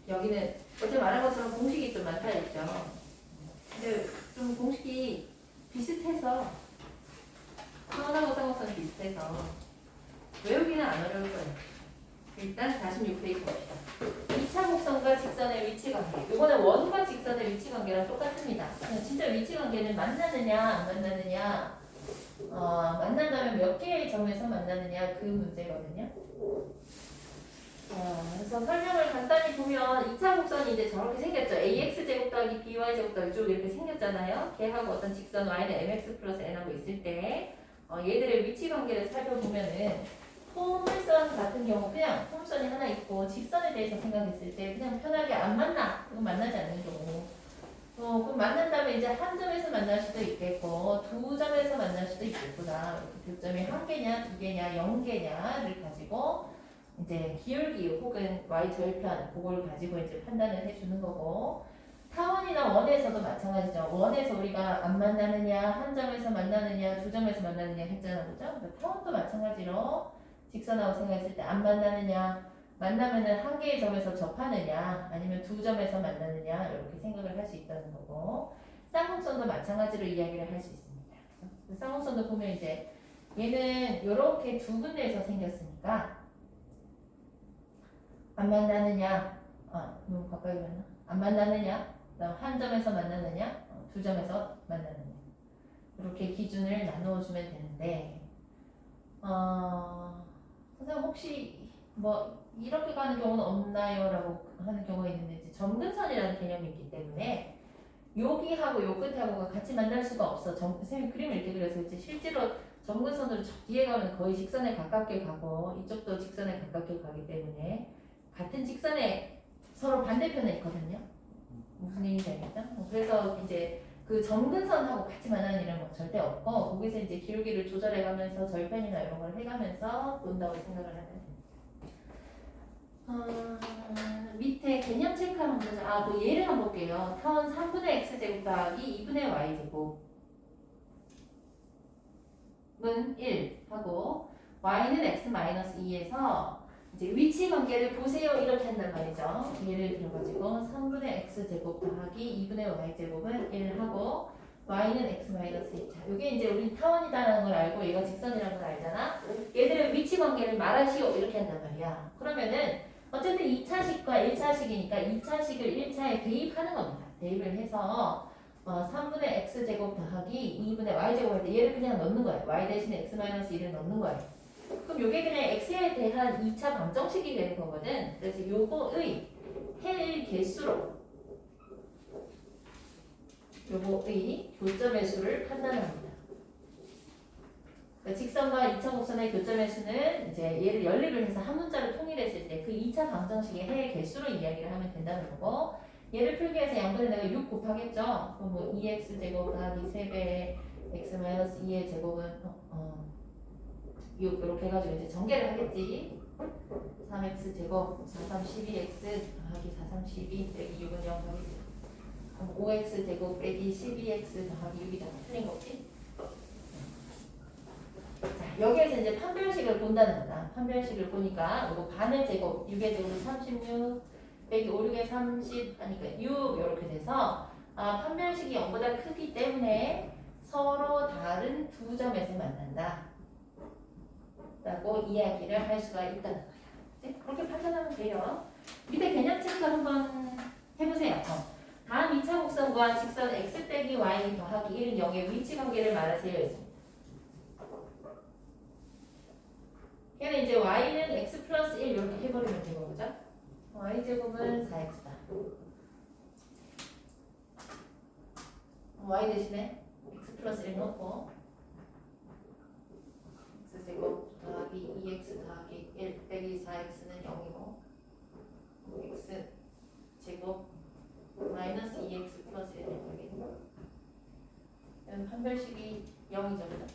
여기는 어제 말한 것처럼 공식이 좀 많다 했죠. 근데 좀 공식이 비슷해서 타원하고 쌍곡선이 비슷해서 외우기는 안 어려울 거예요. 일단 46페이지 봅시다. 2차 곡선과 직선의 위치 관계. 이거는 원과 직선의 위치 관계랑 똑같습니다. 진짜 위치 관계는 만나느냐 안 만나느냐, 만난다면 몇 개의 점에서 만나느냐 그 문제거든요. 그래서 설명을 간단히 보면 2차 곡선이 이제 저렇게 생겼죠. AX제곱 더하기 BY제곱 더하기 쭉 이렇게 생겼잖아요. 걔하고 어떤 직선 Y는 MX 플러스 N하고 있을 때 얘들의 위치 관계를 살펴보면은 포물선 같은 경우 그냥 포물선이 하나 있고 직선에 대해서 생각했을 때 그냥 편하게 안 만나. 그럼 만나지 않는 경우. 그럼 만난다면 이제 한 점에서 만날 수도 있겠고 두 점에서 만날 수도 있겠구나. 이렇게 교점이 한 개냐 두 개냐 0개냐를 가지고 이제 기울기 혹은 y 절편 그걸 가지고 이제 판단을 해주는 거고 타원이나 원에서도 마찬가지죠. 원에서 우리가 안 만나느냐 한 점에서 만나느냐 두 점에서 만나느냐 했잖아, 그죠? 그러니까 타원도 마찬가지로 직선하고 생각했을 때 안 만나느냐 만나면은 한 개의 점에서 접하느냐 아니면 두 점에서 만나느냐 이렇게 생각을 할 수 있다는 거고 쌍곡선도 마찬가지로 이야기를 할 수 있습니다. 쌍곡선도 보면 이제 얘는 이렇게 두 군데에서 생겼으니까 안 만나느냐 너무 가까이 갔나? 안 만나느냐 그다음 한 점에서 만나느냐 두 점에서 만나느냐 이렇게 기준을 나누어주면 되는데 선생님 혹시 뭐 이렇게 가는 경우는 없나요? 라고 하는 경우가 있는데 이제 점근선이라는 개념이 있기 때문에 여기하고 요 끝하고가 같이 만날 수가 없어. 선생님 그림을 이렇게 그려서 이제 실제로 점근선으로 저 뒤에 가면 거의 직선에 가깝게 가고 이쪽도 직선에 가깝게 가기 때문에 같은 직선에 서로 반대편에 있거든요. 무슨 얘기인지 알겠죠? 그래서 이제 그 점근선하고 같이 만나는 일은 뭐 절대 없고 거기서 이제 기울기를 조절해가면서 절편이나 이런 걸 해가면서 논다고 생각을 하면 됩니다. 밑에 개념 체크하는 거죠. 뭐 예를 한번 볼게요. 타원 3분의 x제곱 더하기 2분의 y제곱은 1 하고 y는 x-2에서 이제 위치 관계를 보세요 이렇게 한단 말이죠. 예를 들어가지고 3분의 x제곱 더하기 2분의 y제곱은 1 하고 y는 x-1. 자, 이게 이제 우리 타원이다라는 걸 알고 얘가 직선이라는 걸 알잖아. 얘들의 위치 관계를 말하시오 이렇게 한단 말이야. 그러면은 어쨌든 2차식과 1차식이니까 2차식을 1차에 대입하는 겁니다. 대입을 해서 3분의 x제곱 더하기 2분의 y제곱 할 때 얘를 그냥 넣는 거예요. y 대신에 x-1을 넣는 거예요. 그럼 요게 그냥 x에 대한 2차 방정식이 되는 거거든. 그래서 요거의 헬 개수로 요거의 교점의 수를 판단합니다. 그러니까 직선과 2차 곡선의 교점의 수는 이제 얘를 연립을 해서 한 문자로 통일했을 때 그 2차 방정식의 헬 개수로 이야기를 하면 된다는 거고 얘를 풀기 위해서 양분에 내가 6 곱하겠죠. 그럼 뭐 2x제곱 더하기 3배의 x-2의 제곱은 6 이렇게 해가지고 이제 전개를 하겠지. 3x 제곱 4, 3, 12x 더하기 4, 3, 12 빼기 6은 0 하겠지. 그럼 5x 제곱 빼기 12x 더하기 6이잖아. 틀린 거지? 자, 여기에서 이제 판별식을 본다는 거다. 판별식을 보니까 이거 반의 제곱 6의 제곱은 36 빼기 5, 6의 30 하니까 6 이렇게 돼서 판별식이 0보다 크기 때문에 서로 다른 두 점에서 만난다. 라고 이야기를 할 수가 있다는 거야. 그렇게 판단하면 돼요. 밑에 개념 체크 한번 해보세요. 다음 2차 곡선과 직선 x 빼기 y 더하기 1은 0의 위치 관계를 말하세요. 얘는 이제 y는 x 플러스 1 이렇게 해버리면 되는 거죠. y제곱은 4x다. y 대신에 x 플러스 1 넣고 x제곱 더하기 2x 더하기 1 빼기 4x는 0이고 x 제곱 마이너스 2x 플러스 1을 더하겠고 판별식이 0이죠. 그죠?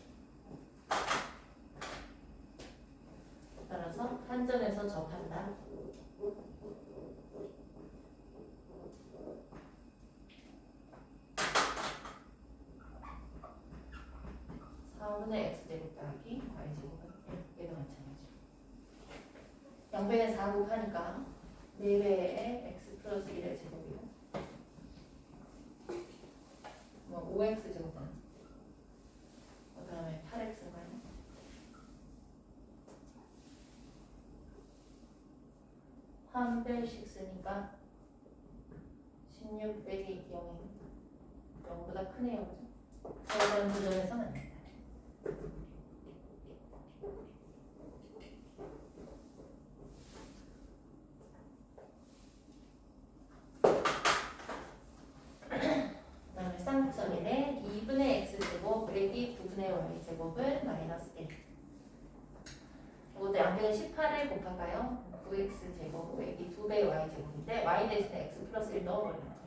따라서 한 점에서 접한다. 4분의 x제곱 더하기 y제곱은 1. 얘도 마찬가지로 0배에 4 곱하니까 4배에 x 플러스 플러스 1의 제곱이고 뭐 5x 제곱은 그 다음에 8x가요. 한별씩 쓰니까 16 빼기 0이 0보다 크네요. 그죠? 서로다른 구점에서 만난다. 그다음에 쌍극점이네. 2분의 x제곱 빼기 9분의 y제곱은 마이너스 1. 이것도 양변에 18을 곱할까요? 9x제곱 빼기 2배 y제곱인데 y 대신에 x 플러스 1 넣어버리는 거예요.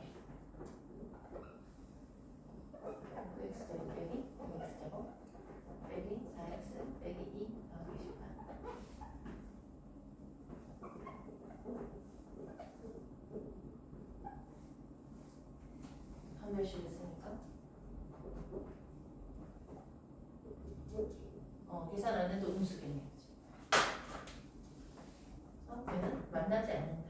9x제곱 빼기 6x제곱 빼기 4x 빼기 2 더하기 18. 한 별씩 있으니까 계산 안 해도 음수겠네요. 얘는 만나지 않는다.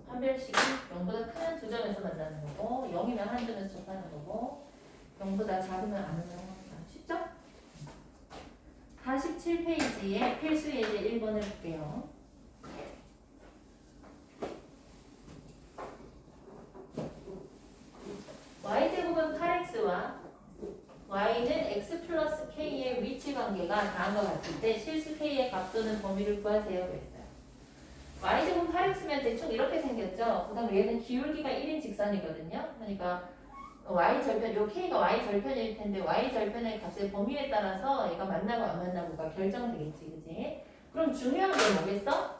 판별식이 0보다 큰 두 점에서 만나는 거고 0이면 한 점에서 접하는 거고 0보다 작으면 안 만나는 겁니다. 쉽죠? 47페이지에 필수 예제 1번을 볼게요. y제곱은 8x와 y는 x 플러스 k의 위치 관계가 다음과 같을 때 실수 k의 값 또는 범위를 구하세요. 그랬어요. y제곱 8x면 대충 이렇게 생겼죠. 그 다음에 얘는 기울기가 1인 직선이거든요. 그러니까 y 절편, 요 k가 y 절편일 텐데 y 절편의 값의 범위에 따라서 얘가 만나고 안 만나고가 결정되겠지, 그지? 그럼 중요한 게 뭐겠어?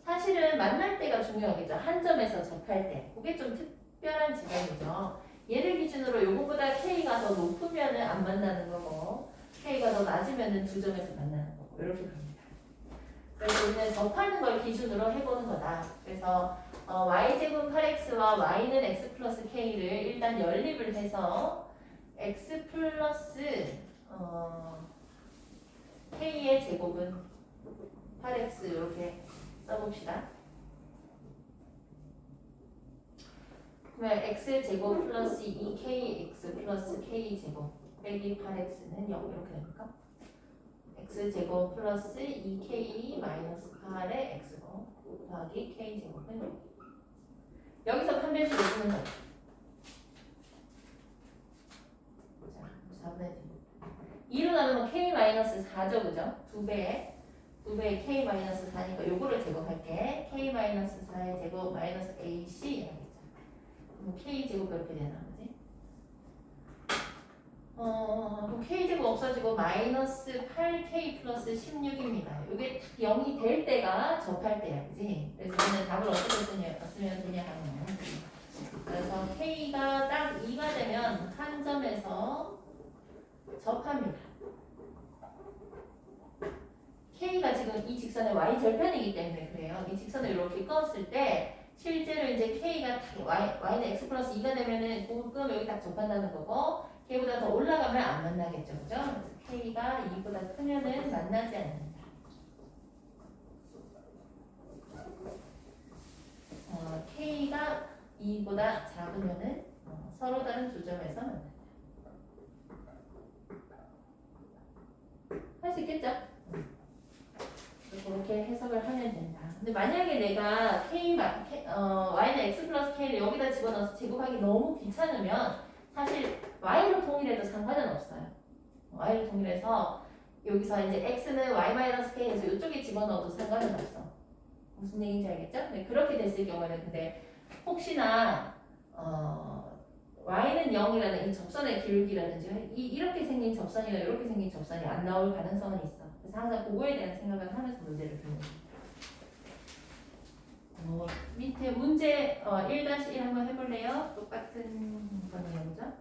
사실은 만날 때가 중요하겠죠. 한 점에서 접할 때. 그게 좀 특별한 지점이죠. 얘를 기준으로 요거보다 k가 더 높으면은 안 만나는 거고 k가 더 낮으면은 두 점에서 만나는 거고 이렇게 갑니다. 그래서 우리는 접하는 걸 기준으로 해보는 거다. 그래서 y제곱 8x와 y는 x 플러스 k를 일단 연립을 해서 x 플러스 k의 제곱은 8x 이렇게 써봅시다. 그러면 x제곱 플러스 2kx 플러스 k제곱 빼기 8x는 0 이렇게 됩니까? x제곱 플러스 2k 마이너스 8의 x곱 더하기 k제곱은 0. 여기서 판별식 내주는 거죠. 자, 4분의 2로 나누면 k 마이너스 4죠, 그죠? 2배에 k 마이너스 4니까 요거를 제곱할게. k 마이너스 4의 제곱 마이너스 ac 하겠죠. 그럼 k 제곱 이렇게 되나 보지? 그럼 k제곱 없어지고 마이너스 8k 플러스 16입니다. 이게 0이 될 때가 접할 때야, 그지? 그래서 저는 답을 어떻게 쓰면 되냐 하면 그래서 k가 딱 2가 되면 한 점에서 접합니다. k가 지금 이 직선의 y 절편이기 때문에 그래요. 이 직선을 이렇게 끄었을 때 실제로 이제 k가 y는 x 플러스 2가 되면은 그럼 여기 딱 접한다는 거고 k보다 더 올라가면 안 만나겠죠, 그죠? 그래서 k가 2보다 크면은 만나지 않는다. k가 2보다 작으면은 서로 다른 두 점에서 만난다. 할 수 있겠죠? 그렇게 해석을 하면 된다. 근데 만약에 내가 y는 x 플러스 k를 여기다 집어넣어서 제곱하기 너무 귀찮으면 사실 y로 통일해도 상관은 없어요. y로 통일해서 여기서 이제 x는 y 마이너스 k에서 이쪽에 집어넣어도 상관은 없어. 무슨 얘기인지 알겠죠? 네, 그렇게 됐을 경우에는 근데 혹시나 y는 0이라는 이 접선의 기울기라든지 이렇게 생긴 접선이나 이렇게 생긴 접선이 안 나올 가능성은 있어. 그래서 항상 그거에 대한 생각을 하면서 문제를 푸는 거예요. 밑에 문제 1-1 한번 해볼래요? 똑같은 거네요, 그죠?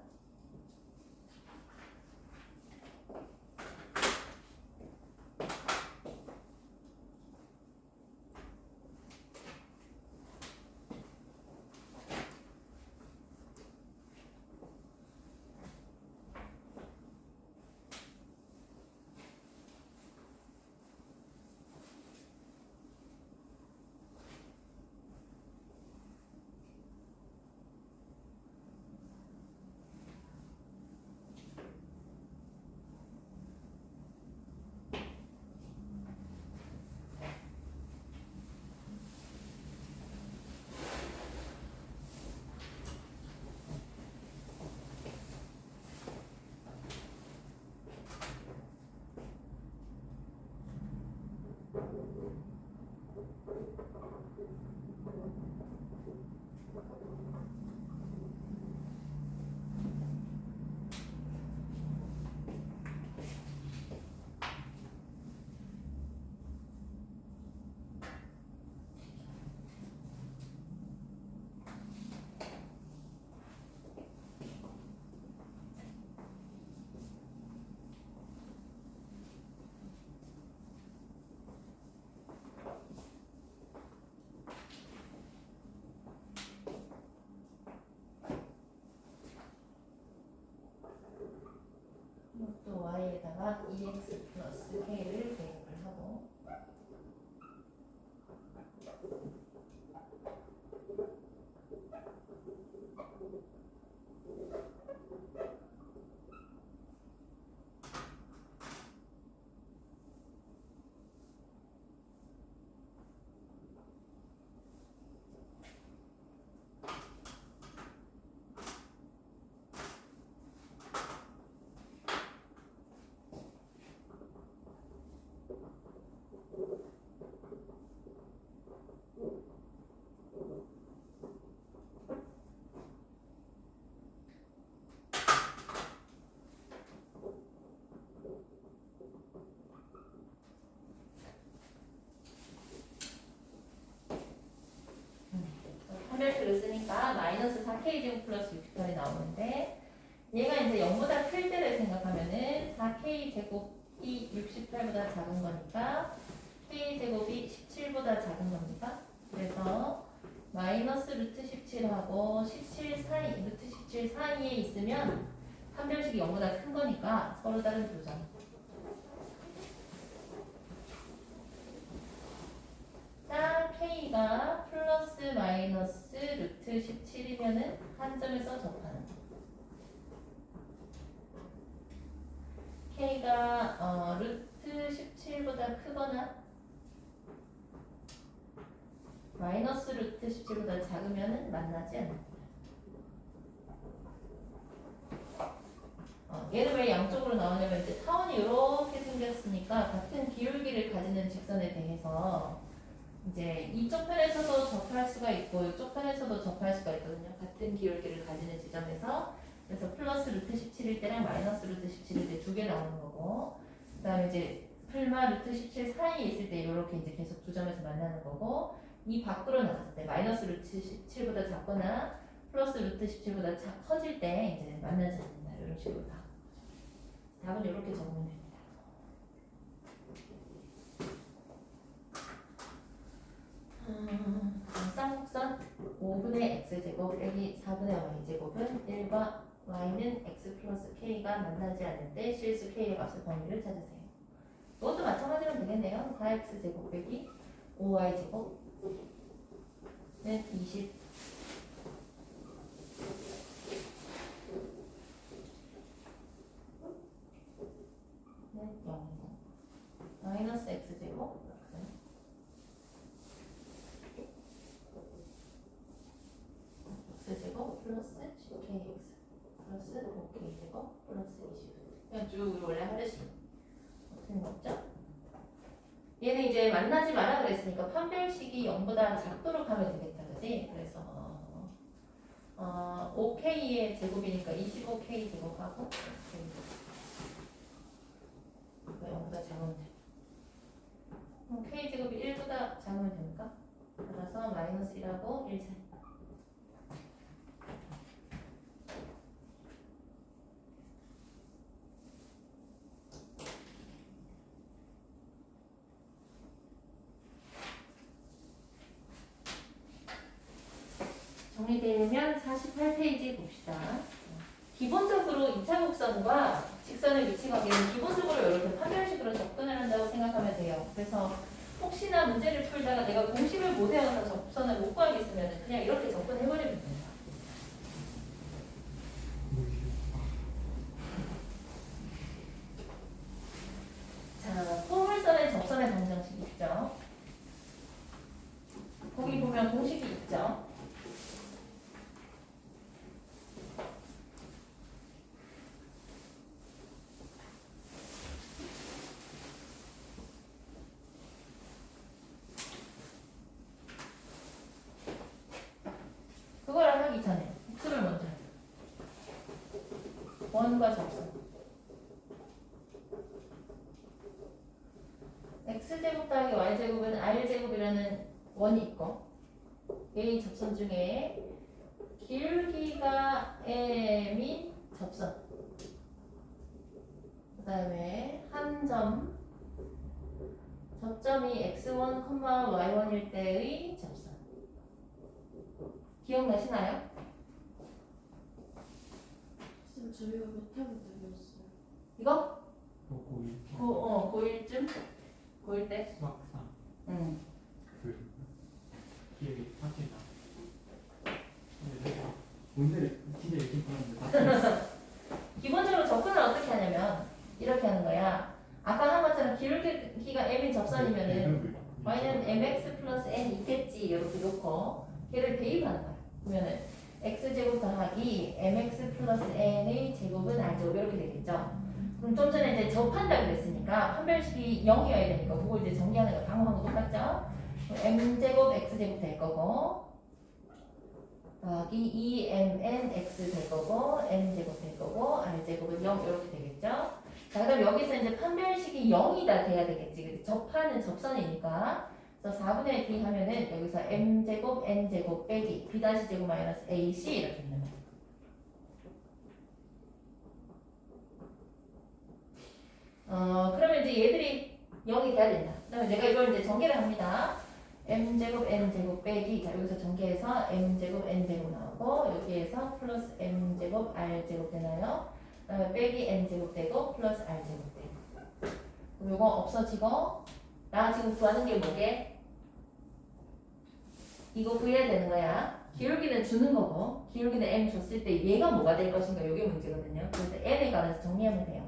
y에다가 2x 플러스 k를 대입을 하고 판별식을 쓰니까 마이너스 4k제곱 플러스 68이 나오는데 얘가 이제 0보다 클 때를 생각하면은 4k제곱이 68보다 작은 거니까 k제곱이 17보다 작은 겁니다. 그래서 마이너스 루트 17하고 17 사이, 루트 17 사이에 있으면 판별식이 0보다 큰 거니까 서로 다른 두 점. 자, k가 플러스 마이너스 루트 17이면은 한 점에서 접하는 거. k가 루트 17보다 크거나 마이너스 루트 17보다 작으면은 만나지 않는다. 얘는 왜 양쪽으로 나오냐면 이제 타원이 이렇게 생겼으니까 같은 기울기를 가지는 직선에 대해서 이제 이쪽 편에서도 접할 수가 있고 이쪽 편에서도 접할 수가 있거든요. 같은 기울기를 가지는 지점에서. 그래서 플러스 루트 17일 때랑 마이너스 루트 17일 때 두 개 나오는 거고, 그 다음에 이제 풀마 루트 17 사이에 있을 때 이렇게 이제 계속 두 점에서 만나는 거고, 이 밖으로 나갔을 때 마이너스 루트 17보다 작거나 플러스 루트 17보다 커질 때 이제 만나지 않는다. 이런 식으로 다. 답은 이렇게 적으면 됩니다. 쌍곡선 5분의 x제곱 빼기 4분의 y제곱은 1과 y는 x 플러스 k가 만나지 않을 때 실수 k의 값의 범위를 찾으세요. 이것도 마찬가지로 되겠네요. 4x제곱 빼기 5y제곱은 20 0 마이너스 x제곱 x제곱 플러스 10kx 플러스 5k제곱 플러스 20 그냥 쭉 원래 하듯이 어떻게 먹죠? 얘는 이제 만나지 마라 그랬으니까 판별식이 0보다 작도록 하면 되겠다 그지? 그래서 5k의 제곱이니까 25k 제곱하고 0보다 작으면 돼. k 제곱이 1보다 작으면 됩니까? 따라서 마이너스 1하고 1 사이. 정리되면 48페이지 봅시다. 기본적으로 2차 곡선과 직선의 위치 관계는 기본적으로 이렇게 판별식으로 접근을 한다고 생각하면 돼요. 그래서 혹시나 문제를 풀다가 내가 공식을 못 외워서 접선을 못 구하겠으면 그냥 이렇게 접근해버리면 됩니다. 자, 포물선의 접선의 방정식이 있죠. 거기 보면 공식이 있죠. 그거를 하기 전에 복수를 먼저 해요. 원과 접선. x제곱 더하기 y제곱은 r제곱이라는 원이 있고 얘의 접선 중에 기울기가 m인 접선 그 다음에 한 점 접점이 x1, y1일 때의 접선 기억나시나요? 쌤 저희가 몇 학년 때였어요? 이거? 고1쯤? 고1 때? 수학상 응. 기억이 확실히 나. 문제를 진짜 열심히 풀었는데 기본적으로 접근을 어떻게 하냐면 이렇게 하는 거야. 아까 한 것처럼 기울기가 m인 접선이면은 y는 mx 플러스 n 있겠지 이렇게 놓고 걔를 대입하는 거야. 그러면은 x제곱 더하기 mx 플러스 n의 제곱은 r제곱 이렇게 되겠죠. 그럼 좀 전에 이제 접한다고 그랬으니까 판별식이 0이어야 되니까 그거 이제 전개하는 거 방법하고 똑같죠. m제곱 x제곱 될 거고 더하기 2mnx 될 거고 n제곱 될 거고 r제곱은 0 이렇게 되겠죠. 자 그럼 여기서 이제 판별식이 0이다 돼야 되겠지. 접하는 접선이니까 그래서 4분의 b 하면은 여기서 m제곱 n제곱 빼기 b-제곱 마이너스 ac 이렇게 있는 거예요. 그러면 이제 얘들이 0이 돼야 된다. 그 다음에 내가 이걸 이제 전개를 합니다. m제곱 n제곱 빼기 자 여기서 전개해서 m제곱 n제곱 나오고 여기에서 플러스 m제곱 r제곱 되나요? 그 다음에 빼기 n제곱 되고 플러스 r제곱 되고 그럼 요거 없어지고 나 지금 구하는 게 뭐게? 이거 구해야 되는 거야. 기울기는 주는 거고 기울기는 m 줬을 때 얘가 뭐가 될 것인가 이게 문제거든요. 그래서 n에 관해서 정리하면 돼요.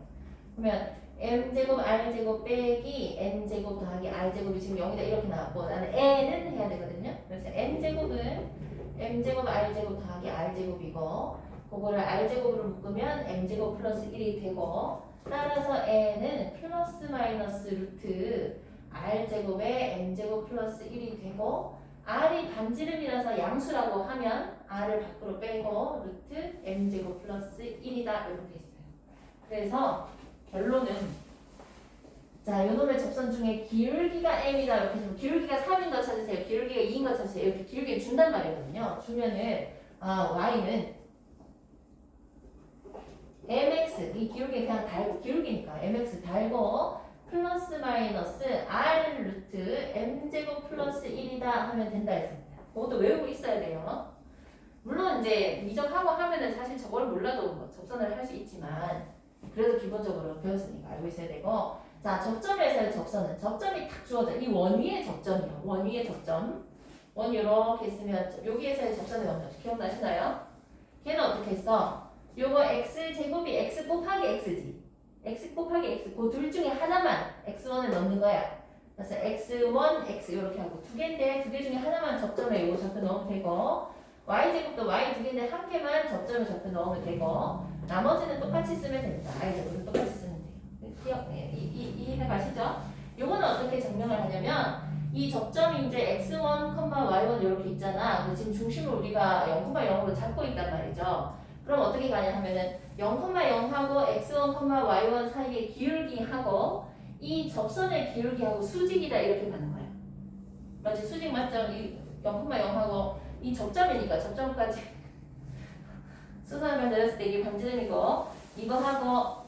그러면 m제곱 r제곱 빼기 n제곱 더하기 r제곱이 지금 0이다 이렇게 나왔고 나는 n은 해야 되거든요. 그래서 n제곱은 m제곱 r제곱 더하기 r제곱이고 그거를 r제곱으로 묶으면 m제곱 플러스 1이 되고 따라서 n은 플러스 마이너스 루트 r제곱에 m제곱 플러스 1이 되고 r이 반지름이라서 양수라고 하면 r을 밖으로 빼고 루트 m제곱 플러스 1이다 이렇게 있어요. 그래서 결론은 자 요놈의 접선 중에 기울기가 m이다 이렇게 해서 기울기가 3인 거 찾으세요. 기울기가 2인 거 찾으세요. 이렇게 기울기를 준단 말이거든요. 주면은 y는 mx 이 기울기 그냥 달고 기울기니까 mx 달고 플러스 마이너스 r 루트 m제곱 플러스 1이다 하면 된다 했습니다. 그것도 외우고 있어야 돼요. 물론 이제 미적하고 하면은 사실 저걸 몰라도 뭐 접선을 할 수 있지만 그래도 기본적으로 배웠으니까 알고 있어야 되고 자 접점에서의 접선은 접점이 딱 주어져 이 원 위의 접점이요. 원 위의 접점 원 이렇게 있으면 여기에서의 접선이 먼저 기억나시나요? 걔는 어떻게 했어? 요거 x제곱이 x 곱하기 x지 x 곱하기 x 그 둘 중에 하나만 x1을 넣는 거야. 그래서 x1, x 이렇게 하고 두 개인데 두 개 중에 하나만 접점에 요거 접해 넣으면 되고 y제곱도 y 두 개인데 한 개만 접점에 접해 넣으면 되고 나머지는 똑같이 쓰면 됩니다. y제곱은 똑같이 쓰면 돼요. 이해 가시죠? 요거는 어떻게 증명을 하냐면 이 점점이 이제 x1, y1 이렇게 있잖아. 근데 지금 중심을 우리가 0,0으로 잡고 있단 말이죠. 그럼 어떻게 가냐 하면은 0,0하고 x1, y1 사이의 기울기하고 이 접선의 기울기하고 수직이다 이렇게 가는 거야. 맞지? 수직 맞죠? 이 0,0하고 이 접점이니까 접점까지 수선을 내렸을 때 이게 반지름이고 이거하고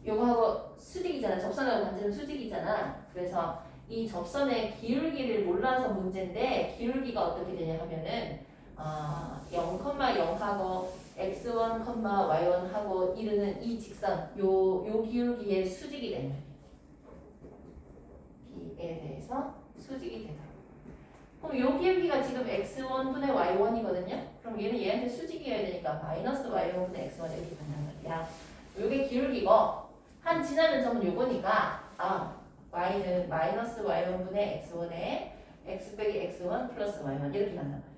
요거하고 수직이잖아. 접선하고 반지름 수직이잖아. 그래서 이 접선의 기울기를 몰라서 문제인데 기울기가 어떻게 되냐 하면은 0,0하고 x1, y1하고 이르는 이 직선 요 기울기의 수직이 되는 기에 대해서 수직이 되다. 그럼 요 기울기가 지금 x1분의 y1이거든요. 그럼 얘는 얘한테 수직이어야 되니까 마이너스 y1분의 x1 이렇게 간단 말이야. 요게 기울기고 한 지나는 점은 요거니까 y는 마이너스 y1분의 x1에 x 빼기 x1 플러스 y1 이렇게 간단 말이야.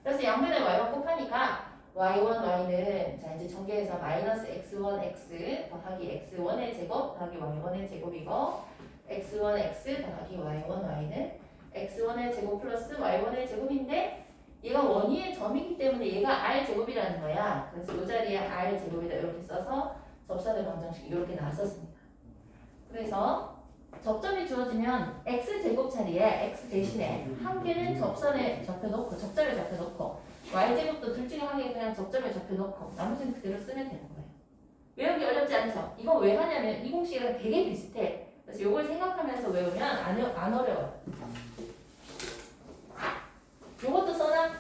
그래서 양변에 y1 곱하니까 y1, y는 자 이제 전개해서 마이너스 x1, x 더하기 x1의 제곱 더하기 y1의 제곱이고 x1, x 더하기 y1, y는 x1의 제곱 플러스 y1의 제곱인데 얘가 원위의 점이기 때문에 얘가 r 제곱이라는 거야. 그래서 이 자리에 r 제곱이다 이렇게 써서 접선의 방정식 이렇게 나왔었습니다. 그래서 접점이 주어지면 x 제곱 자리에 x 대신에 한 개는 접선에 접해놓고 접점에 접해놓고 y 제곱도 둘 중에 한 개 그냥 접점에 접해놓고 나머지는 그대로 쓰면 되는 거예요. 외우기 어렵지 않죠? 이거 왜 하냐면 이 공식이랑 되게 비슷해. 그래서 이걸 생각하면서 외우면 안 어려워요. 요것도 써놔?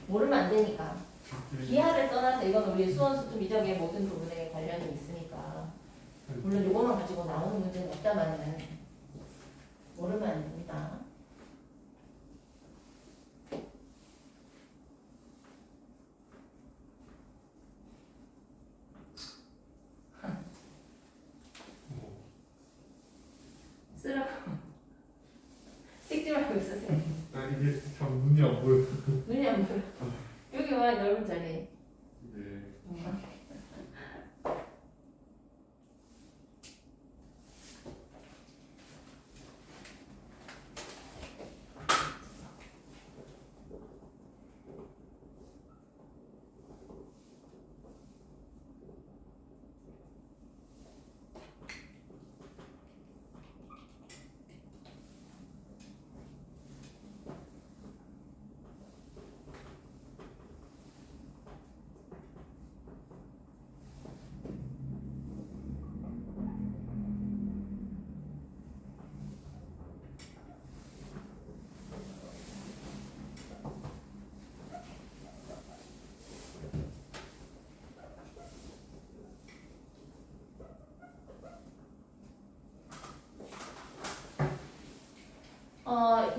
모르면 안 되니까. 기하를 떠나서 이건 우리 수원 수투 미적의 모든 부분에 관련이 있으니까 물론 요거만 가지고 나오는 문제는 없다마는 모르면 안 됩니다. 쓰라고 찍지 말고 있으세요. 아 이게 참 눈이 안 보여. 눈이 안 보여. 여기 와 넓은 자리. 네.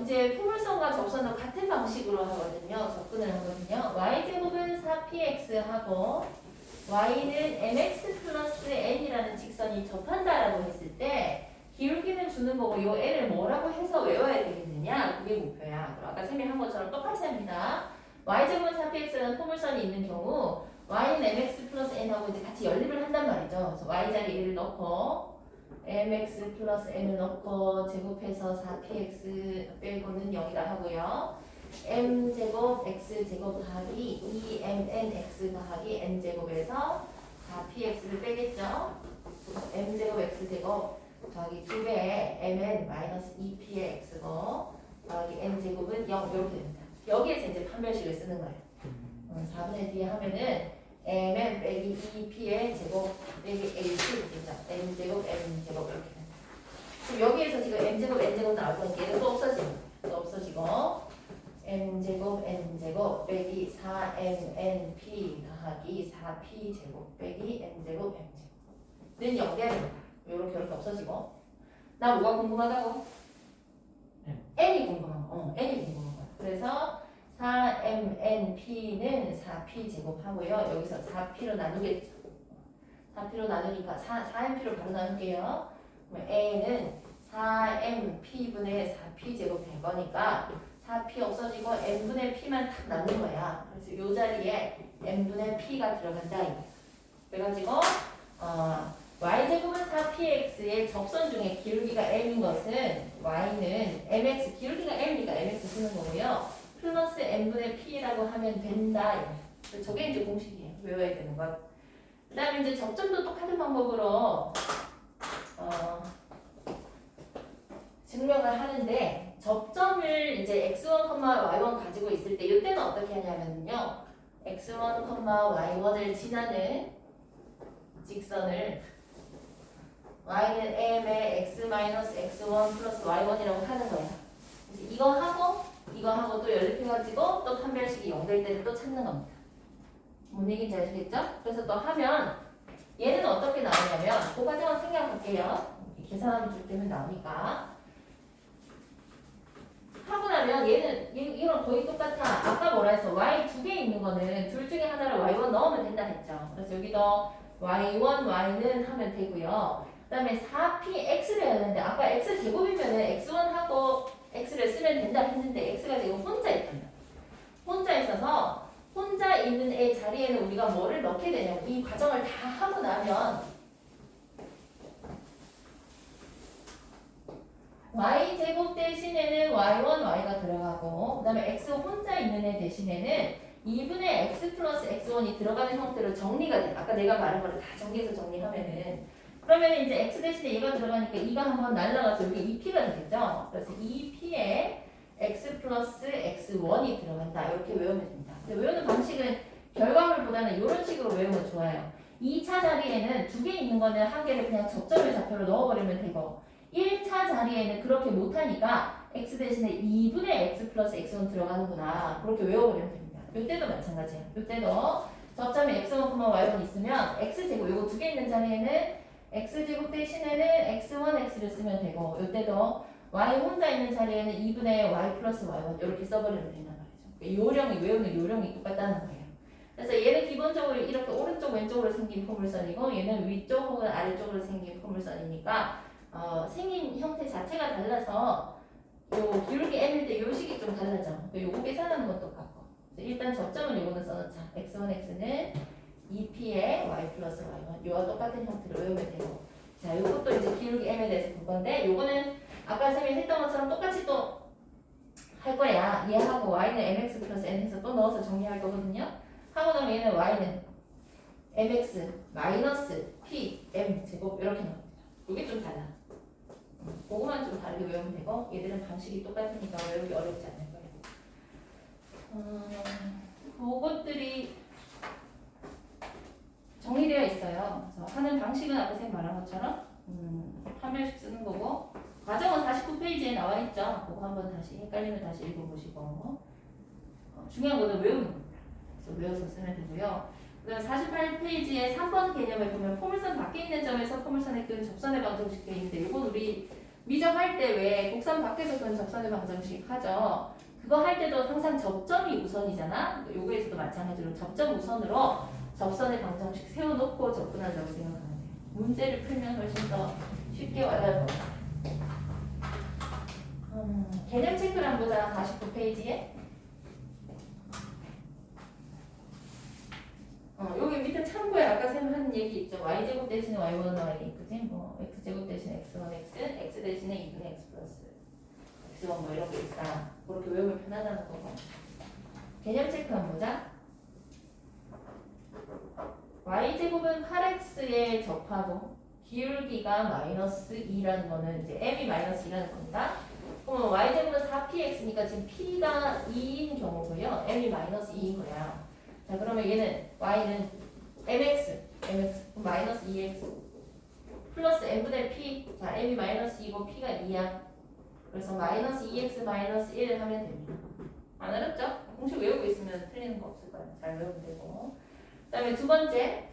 이제 포물선과 접선도 같은 방식으로 하거든요. 접근을 하거든요. y제곱은 4px하고 y는 mx 플러스 n이라는 직선이 접한다라고 했을 때 기울기는 주는 거고 이 n을 뭐라고 해서 외워야 되겠느냐? 그게 목표야. 그럼 아까 설명한 것처럼 똑같이 합니다. y제곱은 4px라는 포물선이 있는 경우 y는 mx 플러스 n하고 이제 같이 연립을 한단 말이죠. 그래서 y 자리에 1을 넣고 mx 플러스 n을 넣고 제곱해서 4px 빼고는 0이라 하고요. m제곱 x제곱 더하기 2mnx 더하기 n제곱에서 4px를 빼겠죠. m제곱 x제곱 더하기 2배 mn 마이너스 2p의 x고 더하기 n제곱은 0 이렇게 됩니다. 여기에서 이제 판별식을 쓰는 거예요. 4분의 뒤에 하면은 mn 빼기 2p의 제곱 빼기 ax 되죠. m제곱 n제곱 이렇게 됩니다. 그럼 여기에서 지금 m제곱 n제곱 나올 거니까 얘는 또 없어지고 m제곱 n제곱 빼기 4mnp 더하기 4p 제곱 빼기 n제곱 m제곱는 0 돼야 됩니다. 이렇게 없어지고 나 뭐가 궁금하다고? n이 궁금한 거. n이 궁금한 거. 그래서 4mnp는 4p 제곱하고요. 여기서 4p로 나누겠죠. 4p로 나누니까 4mp로 바로 나눌게요. 그럼 a는 4mp분의 4p 제곱 될 거니까 4p 없어지고 n분의 p만 딱 남는 거야. 그래서 이 자리에 n분의 p가 들어간다. 그래가지고 y제곱은 4px의 접선 중에 기울기가 m인 것은 y는 mx 기울기가 m이니까 mx 쓰는 거고요. 플러스 n분의 p라고 하면 된다. 저게 이제 공식이에요. 외워야 되는 것. 그 다음에 이제 접점도 똑같은 방법으로 증명을 하는데 접점을 이제 x1, y1 가지고 있을 때 이때는 어떻게 하냐면요. x1, y1을 지나는 직선을 y는 am의 x-x1 플러스 y1이라고 하는 거예요. 그래서 이거 하고 또 연립해가지고 또 판별식이 0 될 때를 또 찾는 겁니다. 뭔 얘기인지 아시겠죠? 그래서 또 하면 얘는 어떻게 나오냐면 그 과정을 생각할게요. 계산하면 줄 때면 나오니까 하고 나면 얘는 이런 거의 똑같아. 아까 뭐라 했어? y 두 개 있는 거는 둘 중에 하나를 y1 넣으면 된다 했죠. 그래서 여기도 y1, y는 하면 되고요. 그 다음에 4px를 해야 되는데 아까 x 제곱이면은 x1하고 x를 쓰면 된다 했는데 x가 지금 혼자 있단 혼자 있어서 혼자 있는 애 자리에는 우리가 뭐를 넣게 되냐면 이 과정을 다 하고 나면 y제곱 대신에는 y1, y가 들어가고 그 다음에 x 혼자 있는 애 대신에는 2분의 x 플러스 x1이 들어가는 형태로 정리가 돼. 아까 내가 말한 거를 다 정리해서 정리하면은 그러면 이제 x 대신에 얘가 들어가니까 2가 한번 날라가서 여기 2p가 되겠죠? 그래서 2p에 x 플러스 x1이 들어간다. 이렇게 외우면 됩니다. 근데 외우는 방식은 결과물보다는 이런 식으로 외우면 좋아요. 2차 자리에는 두 개 있는 거는 한 개를 그냥 접점의 좌표로 넣어버리면 되고 1차 자리에는 그렇게 못하니까 x 대신에 2분의 x 플러스 x1 들어가는구나. 그렇게 외워버리면 됩니다. 이때도 마찬가지예요. 이때도 접점에 x1, y1 있으면 x제곱 요거 두 개 있는 자리에는 x제곱 대신에는 x1x를 쓰면 되고 이때도 y 혼자 있는 자리에는 2분의 y 플러스 y1 이렇게 써버리면 된단 말이죠. 요령이 외우는 요령이 똑같다는 거예요. 그래서 얘는 기본적으로 이렇게 오른쪽 왼쪽으로 생긴 포물선이고 얘는 위쪽 혹은 아래쪽으로 생긴 포물선이니까 생긴 형태 자체가 달라서 요 기울기 m일 때 요식이 좀 달라져. 요거 계산하는 건 똑같고. 일단 접점은 요거는 써놓자. x1x는 2p의 y 플러스 y1 요와 똑같은 형태로 외우면 되고. 자, 요것도 이제 기울기 m에 대해서 볼 건데 요거는 아까 쌤이 했던 것처럼 똑같이 또 할 거야. 얘하고 y는 mx 플러스 n 해서 또 넣어서 정리할 거거든요. 하고 나면 얘는 y는 mx 마이너스 p m 제곱 이렇게 나옵니다. 이게 좀 달라. 그거만 좀 다르게 외우면 되고 얘들은 방식이 똑같으니까 외우기 어렵지 않을 거예요. 그것들이 정리되어 있어요. 그래서 하는 방식은 아까 쌤 말한 것처럼 한 명씩 쓰는 거고 과정은 49페이지에 나와 있죠. 그거 한번 다시 헷갈리면 다시 읽어보시고 중요한 거는 외우는 겁니다. 그래서 외워서 쓰면 되고요. 그다음 48페이지에 3번 개념을 보면 포물선 밖에 있는 점에서 포물선에 끈 접선의 방정식 되어 있는데 이건 우리 미적할 때 왜 곡선 밖에서 끈 접선의 방정식 하죠. 그거 할 때도 항상 접점이 우선이잖아. 요거에서도 마찬가지로 접점 우선으로 접선의 방정식 세워놓고 접근한다고 생각하면 돼요. 문제를 풀면 훨씬 더 쉽게 와닿을 겁니다. 개념 체크를 한번 보자. 49페이지에 여기 밑에 참고에 아까 쌤 한 얘기 있죠. y제곱 대신에 y1 y 그지? 뭐 x제곱 대신에 x1 x, x 대신에 2분의 x 플러스 x1 뭐 이런 게 있다. 그렇게 외우면 편하다는 거고. 개념 체크 한번 보자. y제곱은 8x에 접하고 기울기가 마이너스 2라는 거는 이제 m이 마이너스 2라는 겁니다. 그러면 y제곱은 4px니까 지금 p가 2인 경우고요. m이 마이너스 2인 거야. 자 그러면 얘는 y는 mx 마이너스 2x 플러스 m분의 p. 자 m이 마이너스 2고 p가 2야. 그래서 마이너스 2x 마이너스 1 하면 됩니다. 안 어렵죠? 공식 외우고 있으면 틀리는 거 없을 거예요. 잘 외우면 되고. 그 다음에 두 번째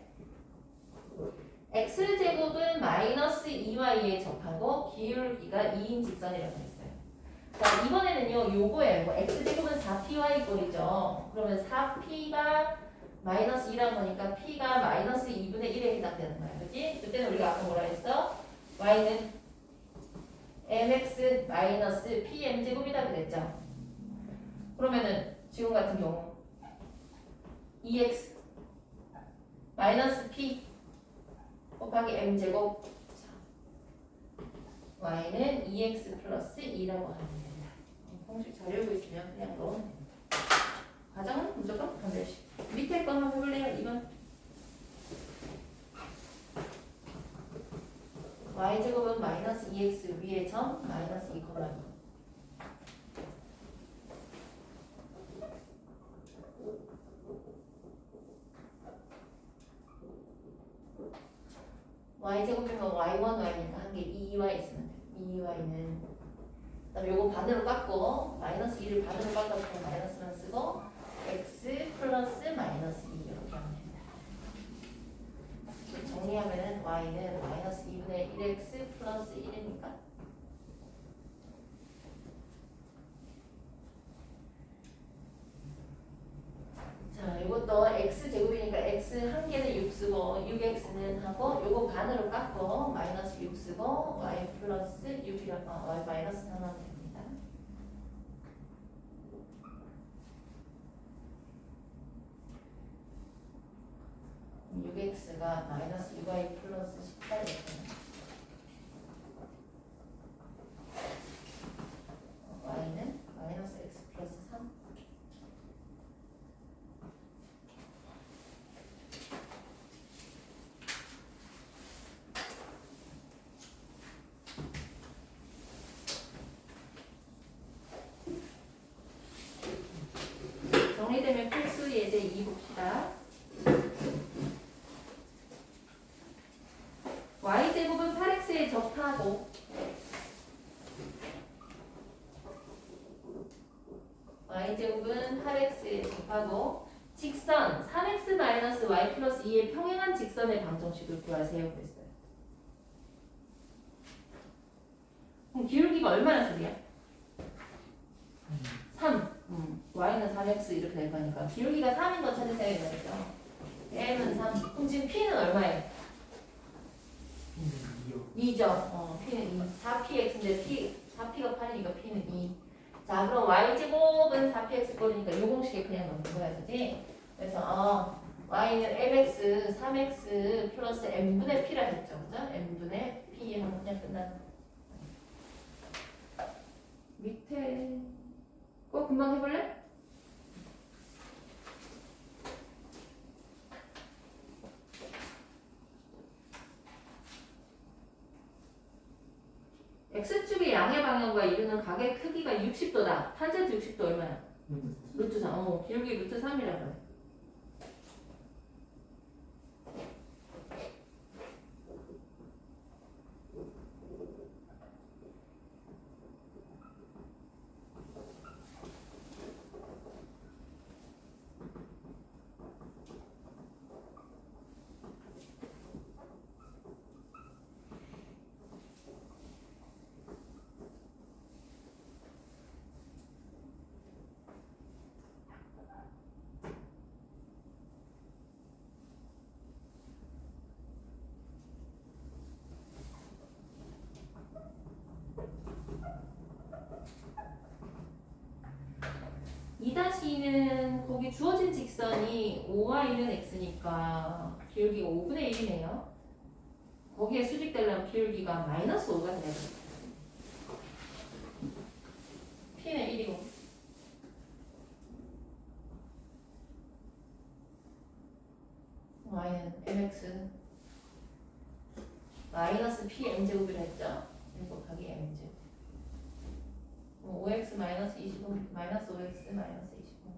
x제곱은 마이너스 2y에 접하고 기울기가 2인 직선이라고 했어요. 자 이번에는요 요거예요. 뭐 x제곱은 4py 꼴이죠. 그러면 4p가 마이너스 2라는 거니까 p가 마이너스 2분의 1에 해당되는 거야. 그치? 그때는 우리가 아까 뭐라 했어? y는 mx 마이너스 pm제곱이다 그랬죠. 그러면은 지금 같은 경우 2x 마이너스 p 곱하기 m제곱 y는 2x 플러스 2라고 하면 됩니다. 공식 잘 알고 있으면 그냥 넣으면 됩니다. 과정은 무조건 한 별씩. 밑에 거 한번 해볼래요? 2번 y제곱은 마이너스 2x 위에 점 마이너스 2, y제곱이면 y1, y니까 한 개 2y 있으면 돼. 2y는 그다음에 요거 반으로 깎고 마이너스 2를 반으로 깎아서 마이너스만 쓰고 x 플러스 마이너스 2 이렇게 하면 됩니다. 정리하면은 y는 마이너스 2분의 1x 플러스 1이니까 자, 이것도 x제곱이니까 x 한 개는 6 쓰고 6x는 하고 요거 반으로 깎고 마이너스 6 쓰고 y 플러스 6이라고 y 마이너스 3 하면 됩니다. 그럼 6x가 마이너스 6y 플러스 18 이렇게 y는 마이너스 x 플러스 3 정리되면 필수 예제 2 봅시다. y제곱은 8x에 접하고 y제곱은 8x에 접하고 직선 3x-y 플러스 2의 평행한 직선의 방정식을 구하세요 그랬어요. 그럼 기울기가 얼마나 소리야? 3. y는 3x 이렇게 될 거니까 기울기가 3인 거 찾으세요 이 말이죠. m은 3. 그럼 지금 p는 얼마예요? 2죠. p는 2. 4px인데 4p가 8이니까 p는 2. 자, 그럼 y제곱은 4px 꼴이니까 요 공식에 그냥 넣는 거야, 그지? 그래서 y는 mx, 3x 플러스 m분의 p라 했죠, 그죠? m분의 p 하면 그냥 끝나는 거. 밑에 꼭 금방 해볼래? x축의 양의 방향과 이루는 각의 크기가 60도다. 탄젠트 60도 얼마야? 루트 3. 기울기 루트 3이라고 해. 이 -2는 거기 주어진 직선이 5y는 x니까 기울기가 5분의 1이네요. 거기에 수직되려면 기울기가 -5가 돼야 돼요. p는 1이고 y는 mx 마이너스 p m제곱이라 했죠. 곱하기 m제곱 5x 마이너스 25 마이너스 5x 마이너스 25.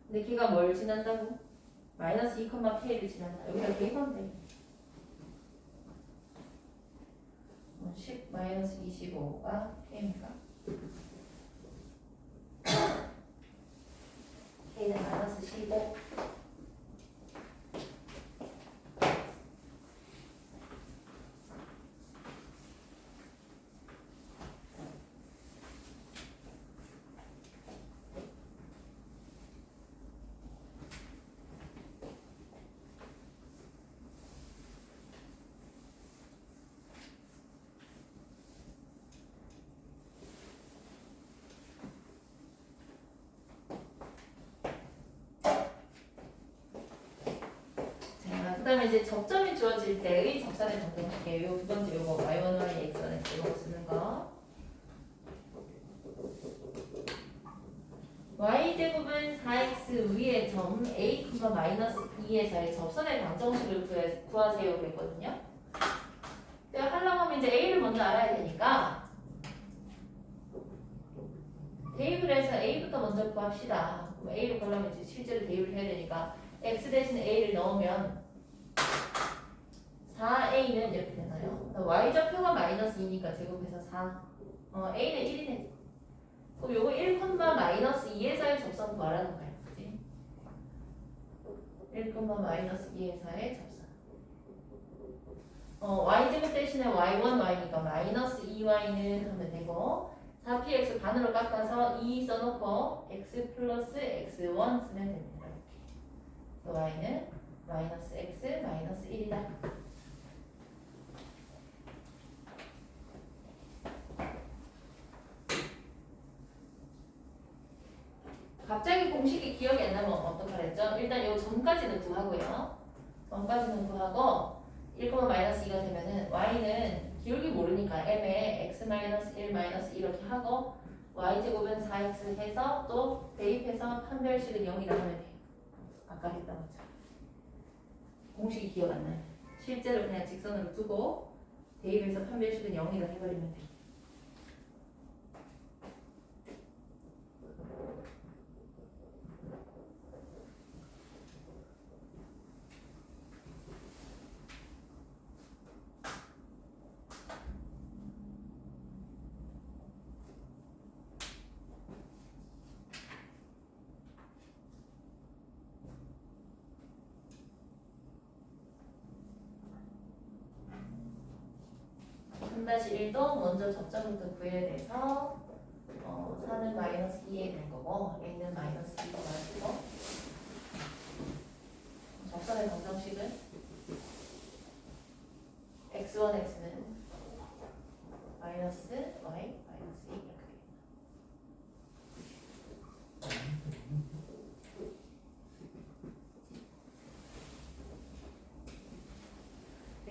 근데 걔가 뭘 지난다고? 마이너스 2,p를 지난다. 여기다 대입하면 돼. 10 마이너스 25가 p입니까? k는 마이너스 15. 그다음에 이제 접점이 주어질 때의 접선의 정정식이에요. 요 두 번째 요거 y1, y, x는 이거 쓰는 거. y제곱은 4x 위의 점 a, 마이너스 2에서의 접선의 방정식을 구하세요 그랬거든요. 내가 하려고 하면 이제 a를 먼저 알아야 되니까 대입을 해서 a부터 먼저 구합시다. 그럼 a를 구하려면 이제 실제로 대입을 해야 되니까 x 대신 a를 넣으면 4a는 이렇게 되나요? y좌표가 마이너스 2니까 제곱해서 4. a는 1이네. 그럼 요거 1, 마이너스 2에서의 접선 구하라는 거야. 그치? 1, 마이너스 2에서의 접선. y제곱 대신에 y1, y니까 마이너스 2y는 하면 되고 4px 반으로 깎아서 2 써놓고 x 플러스 x1 쓰면 됩니다. 이렇게. y는 마이너스 x 마이너스 1이다. 갑자기 공식이 기억이 안 나면 어떡하랬죠? 일단 요 전까지는 구하고요. 전까지는 구하고 1,-2가 되면은 y는 기울기 모르니까 m에 x-1 이렇게 하고 y제곱은 4x 해서 또 대입해서 판별식은 0이라 하면 돼요. 아까 했던 거죠. 공식이 기억 안 나요. 실제로 그냥 직선으로 두고 대입해서 판별식은 0이라 해버리면 돼요. 3-1도 먼저 접점부터 구해야 돼서 4는 마이너스 2에 될 거고 a는 마이너스 2가 가지고 접선의 방정식은 x1, x는 마이너스 y 마이너스 2 이렇게 됩니다.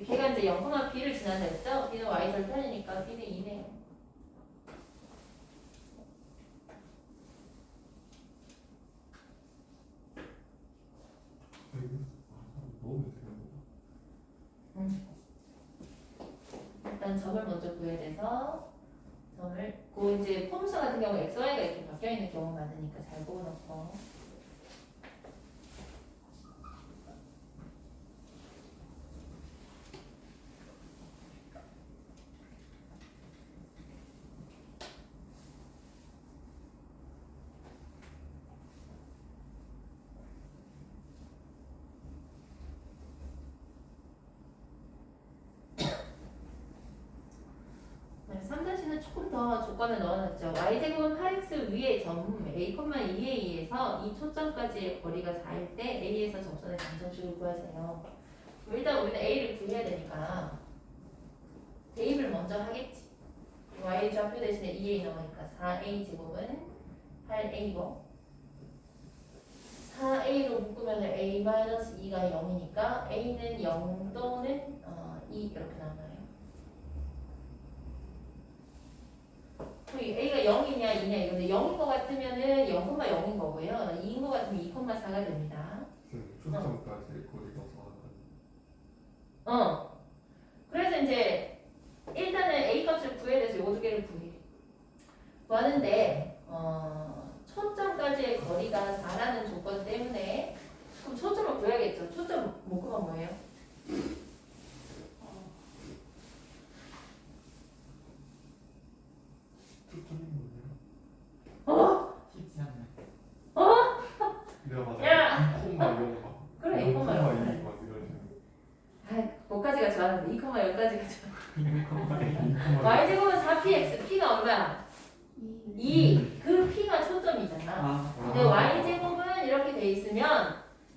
걔가 이제 0, b를 지난다 했죠? b는 y 절편이니까 b는 2네요. 너무 되는 일단 점을 먼저 구해야 돼서 점을 그 이제 폼수 같은 경우 x, y가 이렇게 바뀌어 있는 경우가 많으니까 잘 보고 놓고 네, 3-는 조금 더 조건을 넣어놨죠. y제곱은 8x 위의 점 a,2a에서 이 초점까지의 거리가 4일 때 a에서 접선의 방정식을 구하세요. 그럼 일단 우리는 a를 구해야 되니까 대입을 먼저 하겠지. y 좌표 대신에 2a 나오니까 4a 제곱은 8a고 4a로 묶으면 a-2가 0이니까 a는 0 또는 2 이렇게 나와요. a가 0이냐 2냐 이건데 0인 것 같으면은 0,0인 거고요. 2인 것 같으면 2,4가 됩니다. 초점까지 거리가 서 그래서 이제 일단은 a 값을 구해야 돼서 요 두 개를 구하는데 초점까지의 거리가 4라는 조건 때문에 그럼 초점을 구해야겠죠. 초점 못 구하면 뭐예요? 초점이 뭐냐? 쉽지 않네. 내가 맞아. 야! 2,0 막. 그래 2,0 막 이런 식으로. 아, 거기까지가 좋았는데 2,0까지가 좋아. 아, y제곱은 4px, p가 얼마야? 2. 그 p가 초점이잖아. 근데 y제곱은 이렇게 돼 있으면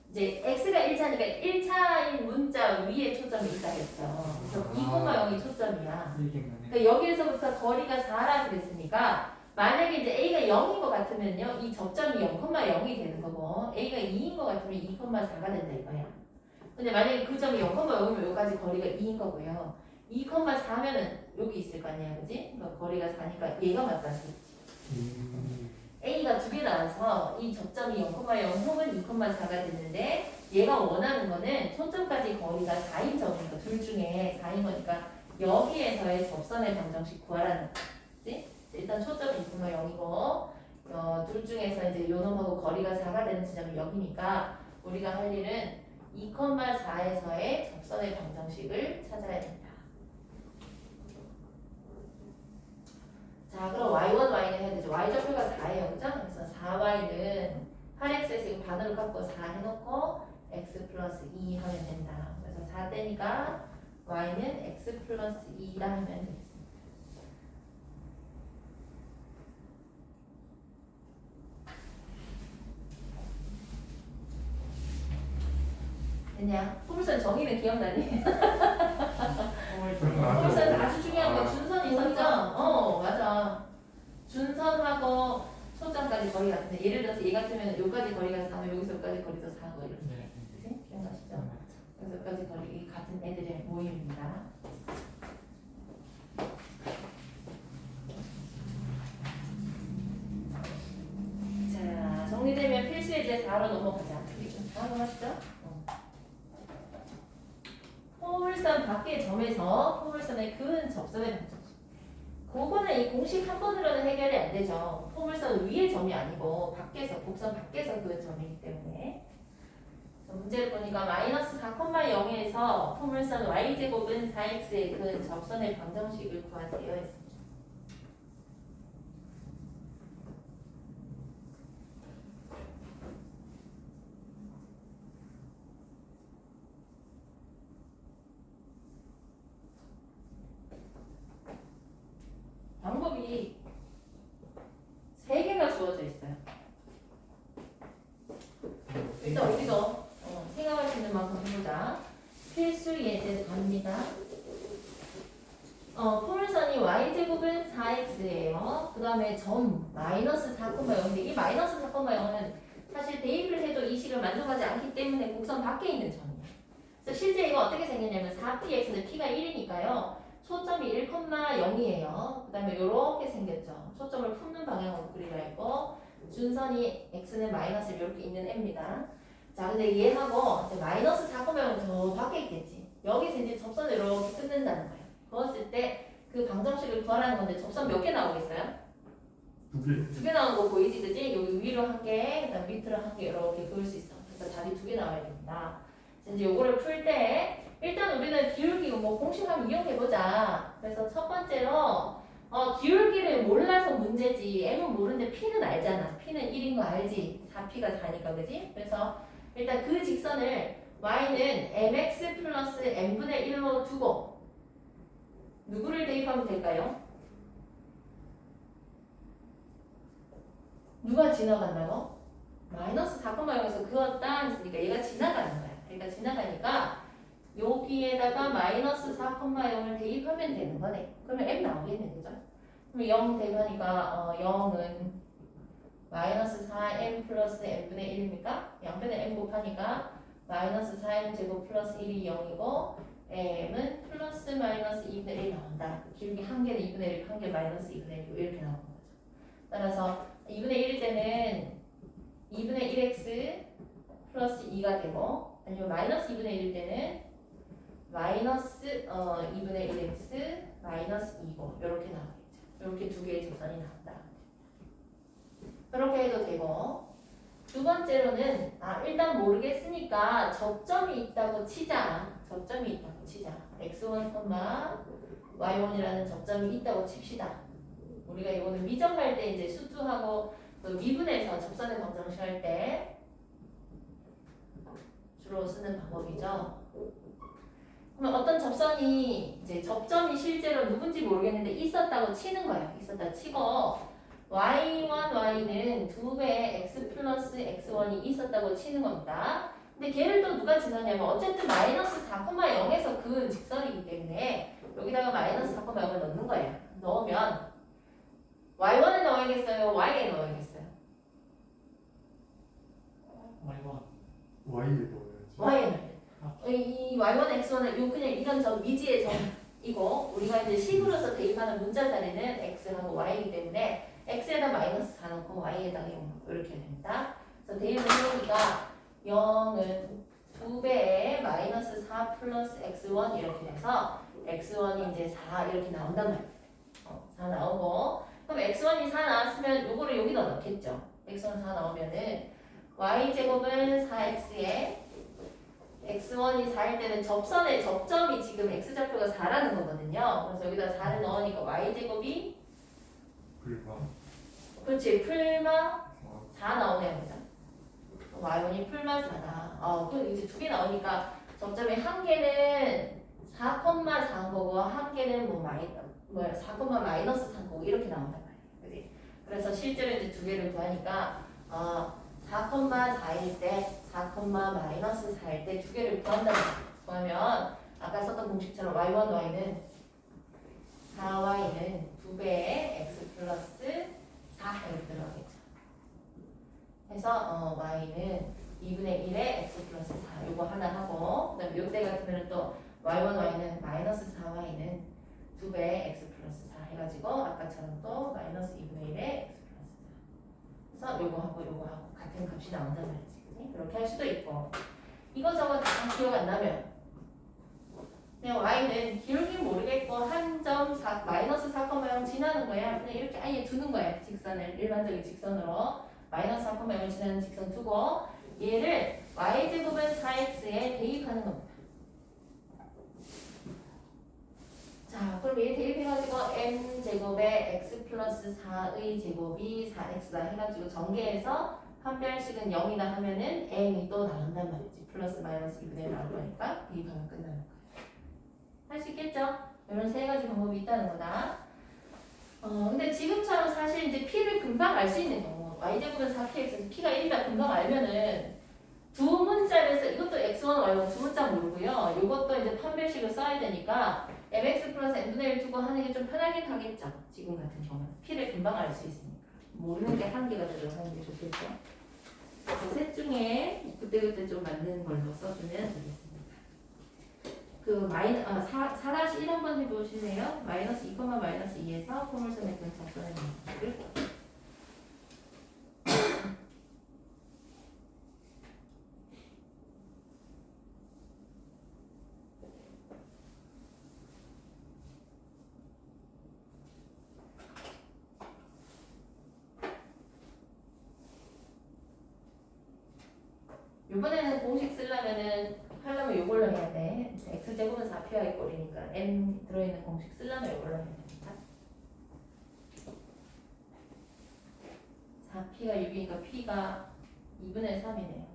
이제 x가 1차니까 1차인 문자 위에 초점이 있다 했죠. 그래서 2,0이 초점이야. 그러니까 여기에서부터 거리가 4라 그랬으니까 만약에 이제 a가 0인 것 같으면요. 이 접점이 0,0이 되는 거고 a가 2인 것 같으면 2,4가 된다 이거야. 근데 만약에 그 점이 0,0이면 여기까지 거리가 2인 거고요. 2,4면은 여기 있을 거 아니야, 그지? 그러니까 거리가 4니까 얘가 맞다 싶지. A가 두 개 나와서 이 접점이 0,0 혹은 2,4가 됐는데 얘가 원하는 거는 초점까지 거리가 4인 점이니까 둘 중에 4인 거니까 여기에서의 접선의 방정식 구하라는 거지. 일단 초점이 2,0이고 둘 중에서 이제 요 놈하고 거리가 4가 되는 지점이 여기니까 우리가 할 일은 2,4에서의 접선의 방정식을 찾아야 된다. 자, 그럼 y1, y는 해야 되죠. y좌표가 4예요. 그죠? 그래서 4y는 8x에서 이거 반으로 깎고 4 해놓고 x 플러스 2 하면 된다. 그래서 4 떼니까 y는 x 플러스 2라 하면 되겠습니다. 됐냐? 포물선 정의는 기억나니? 포물선 아주 중요한 거 준선이 있었죠? 맞아. 준선하고 초점까지 거리 같은데 예를 들어서 얘 같으면 여기까지 거리가 4면 여기서 여기까지 거리도 4고 이렇게. 그치? 기억나시죠? 그래서 여기까지 거리 같은 애들의 모임입니다. 자, 정리되면 필수 예제 4로 넘어가자. 우리 좀 다 넘어가시죠? 포물선 밖의 점에서 포물선의 근 접선의 방정식. 그거는 이 공식 한 번으로는 해결이 안 되죠. 포물선 위의 점이 아니고 밖에서 곡선 밖에서 그 점이기 때문에. 문제를 보니까 마이너스 4,0에서 포물선 y제곱은 4x의 근 접선의 방정식을 구하세요 했습니다. 필수 예제 4입니다. 포물선이 y제곱은 4x예요. 그 다음에 점 마이너스 4,0인데 이 마이너스 4,0은 사실 대입을 해도 이 식을 만족하지 않기 때문에 곡선 밖에 있는 점이에요. 그래서 실제 이거 어떻게 생겼냐면 4px는 p가 1이니까요. 초점이 1,0이에요. 그 다음에 이렇게 생겼죠. 초점을 품는 방향으로 그리려 했고 준선이 x는 마이너스 이렇게 있는 애입니다. 자, 근데 얘하고 이제 마이너스 4,0은 저 밖에 있겠지. 여기서 이제 접선을 이렇게 끊는다는 거예요. 그었을 때 그 방정식을 구하라는 건데 접선 몇 개 나오겠어요? 2개. 2개 나오는 거 보이지, 그지? 여기 위로 한 개, 그다음 밑으로 한 개 이렇게 그을 수 있어. 그래서 답이 2개 나와야 됩니다. 그래서 이제 요거를 풀 때 일단 우리는 기울기 뭐 공식 한번 이용해 보자. 그래서 첫 번째로 기울기를 몰라서 문제지. m은 모르는데 p는 알잖아. p는 1인 거 알지? 4p가 4니까, 그지? 그래서 일단 그 직선을 y는 mx 플러스 n분의 1로 두고 누구를 대입하면 될까요? 누가 지나간다고? 마이너스 4,0에서 그었다 했으니까 얘가 지나가는 거야. 그러니까 지나가니까 여기에다가 마이너스 4,0을 대입하면 되는 거네. 그러면 m 나오겠네, 그죠? 그럼 0 대입하니까 0은 마이너스 4m 플러스 n분의 1입니까? 양변에 m 곱하니까 마이너스 4m 제곱 플러스 1이 0이고 m은 플러스 마이너스 2분의 1 나온다. 기울기 한 개는 2분의 1, 한 개 마이너스 2분의 1 이렇게 나오는 거죠. 따라서 2분의 1일 때는 2분의 1x 플러스 2가 되고 아니면 마이너스 2분의 1일 때는 마이너스 2분의 1x 마이너스 2고 이렇게 나오겠죠. 이렇게 두 개의 직선이 나온다. 그렇게 해도 되고 두 번째로는 일단 모르겠으니까 접점이 있다고 치자. 접점이 있다고 치자. x1, y1이라는 접점이 있다고 칩시다. 우리가 이거는 미적할 때 이제 수투하고 그 미분에서 접선의 방정식 할 때 주로 쓰는 방법이죠. 그러면 어떤 접선이 이제 접점이 실제로 누군지 모르겠는데 있었다고 치는 거예요. 있었다 치고 y1, y는 2배의 x 플러스 x1이 있었다고 치는 겁니다. 근데 걔를 또 누가 지나냐면 어쨌든 마이너스 4,0에서 그은 직선이기 때문에 여기다가 마이너스 4,0을 넣는 거예요. 넣으면 y1에 넣어야겠어요? y에 넣어야겠어요? Y에 넣어야지. y에 넣어요. 이 y1, x1은 요 그냥 이런 점 미지의 점이고 우리가 이제 식으로서 대입하는 문자 자리는 x하고 y이기 때문에 x에다 마이너스 4 넣고 y에다가 0 넣고 이렇게 됩니다. 그래서 대입을 해보니까 0은 2배의 마이너스 4 플러스 x1 이렇게 돼서 x1이 이제 4 이렇게 나온단 말이에요. 4 나오고 그럼 x1이 4 나왔으면 요거를 여기다 넣겠죠. x1 4 나오면은 y제곱은 4x에 x1이 4일 때는 접선의 접점이 지금 x좌표가 4라는 거거든요. 그래서 여기다 4를 넣으니까 y제곱이 불과. 그렇지 풀마 4 나오네 합니다. y1이 풀마 4다. 그럼 이제 두 개 나오니까 접점이 한 개는 4,4인 거고 한 개는 4, 마이너스 3 거고 이렇게 나온단 말이에요. 그지? 그래서 실제로 이제 두 개를 구하니까 4,4일 때 4, 마이너스 4일 때 두 개를 구한다는 거예요. 구하면 아까 썼던 공식처럼 y1, y는 4y는 2배의 x 플러스 4 이렇게 들어가겠죠. 해서 y는 2분의 1의 x 플러스 4 요거 하나 하고 그 다음에 요때 같으면 또 y1, y는 마이너스 4y는 2배의 x 플러스 4 해가지고 아까처럼 또 마이너스 2분의 1의 x 플러스 4 그래서 요거하고 요거하고 같은 값이 나온단 말이지. 그치? 그렇게 할 수도 있고 이거저거 다 기억 안 나면 그냥 y는 기울기 모르겠고 한 점 마이너스 4,0 지나는 거야. 그냥 이렇게 아예 두는 거야. 직선을 일반적인 직선으로 마이너스 4,0을 지나는 직선 두고 얘를 y제곱은 4x에 대입하는 겁니다. 자, 그럼 얘 대입해가지고 m제곱에 x 플러스 4의 제곱이 4x다 해가지고 전개해서 판별식은 0이다 하면은 m이 또 나온단 말이지. 플러스 마이너스 2분의 1 나올 거니까 대입하면 끝나는 거야. 할 수 있겠죠? 이런 세 가지 방법이 있다는 거다. 근데 지금처럼 사실 이제 p를 금방 알 수 있는 경우 y제곱은 4px, p가 1이다 금방 알면은 두 문자에서 이것도 x1, y1 두 문자 모르고요. 이것도 이제 판별식을 써야 되니까 mx 플러스 n분의 1 두고 하는 게 좀 편하긴 하겠죠. 지금 같은 경우는 p를 금방 알 수 있으니까 모르는 게 한 개가 들어가는 게 좋겠죠. 그래서 셋 중에 그때그때 좀 맞는 걸로 써주면 되겠습니다. 그 4-1 한번 해보실래요? 마이너스 2, 마이너스 2에서 포물선의 근 작전의 방식을 이번에는 공식 쓰려면은 하려면 이걸로 해야 돼. x제곱은 4py 꼴이니까 n 들어있는 공식 쓰려면 이걸로 해야 됩니다. 4p가 6이니까 p가 2분의 3이네요.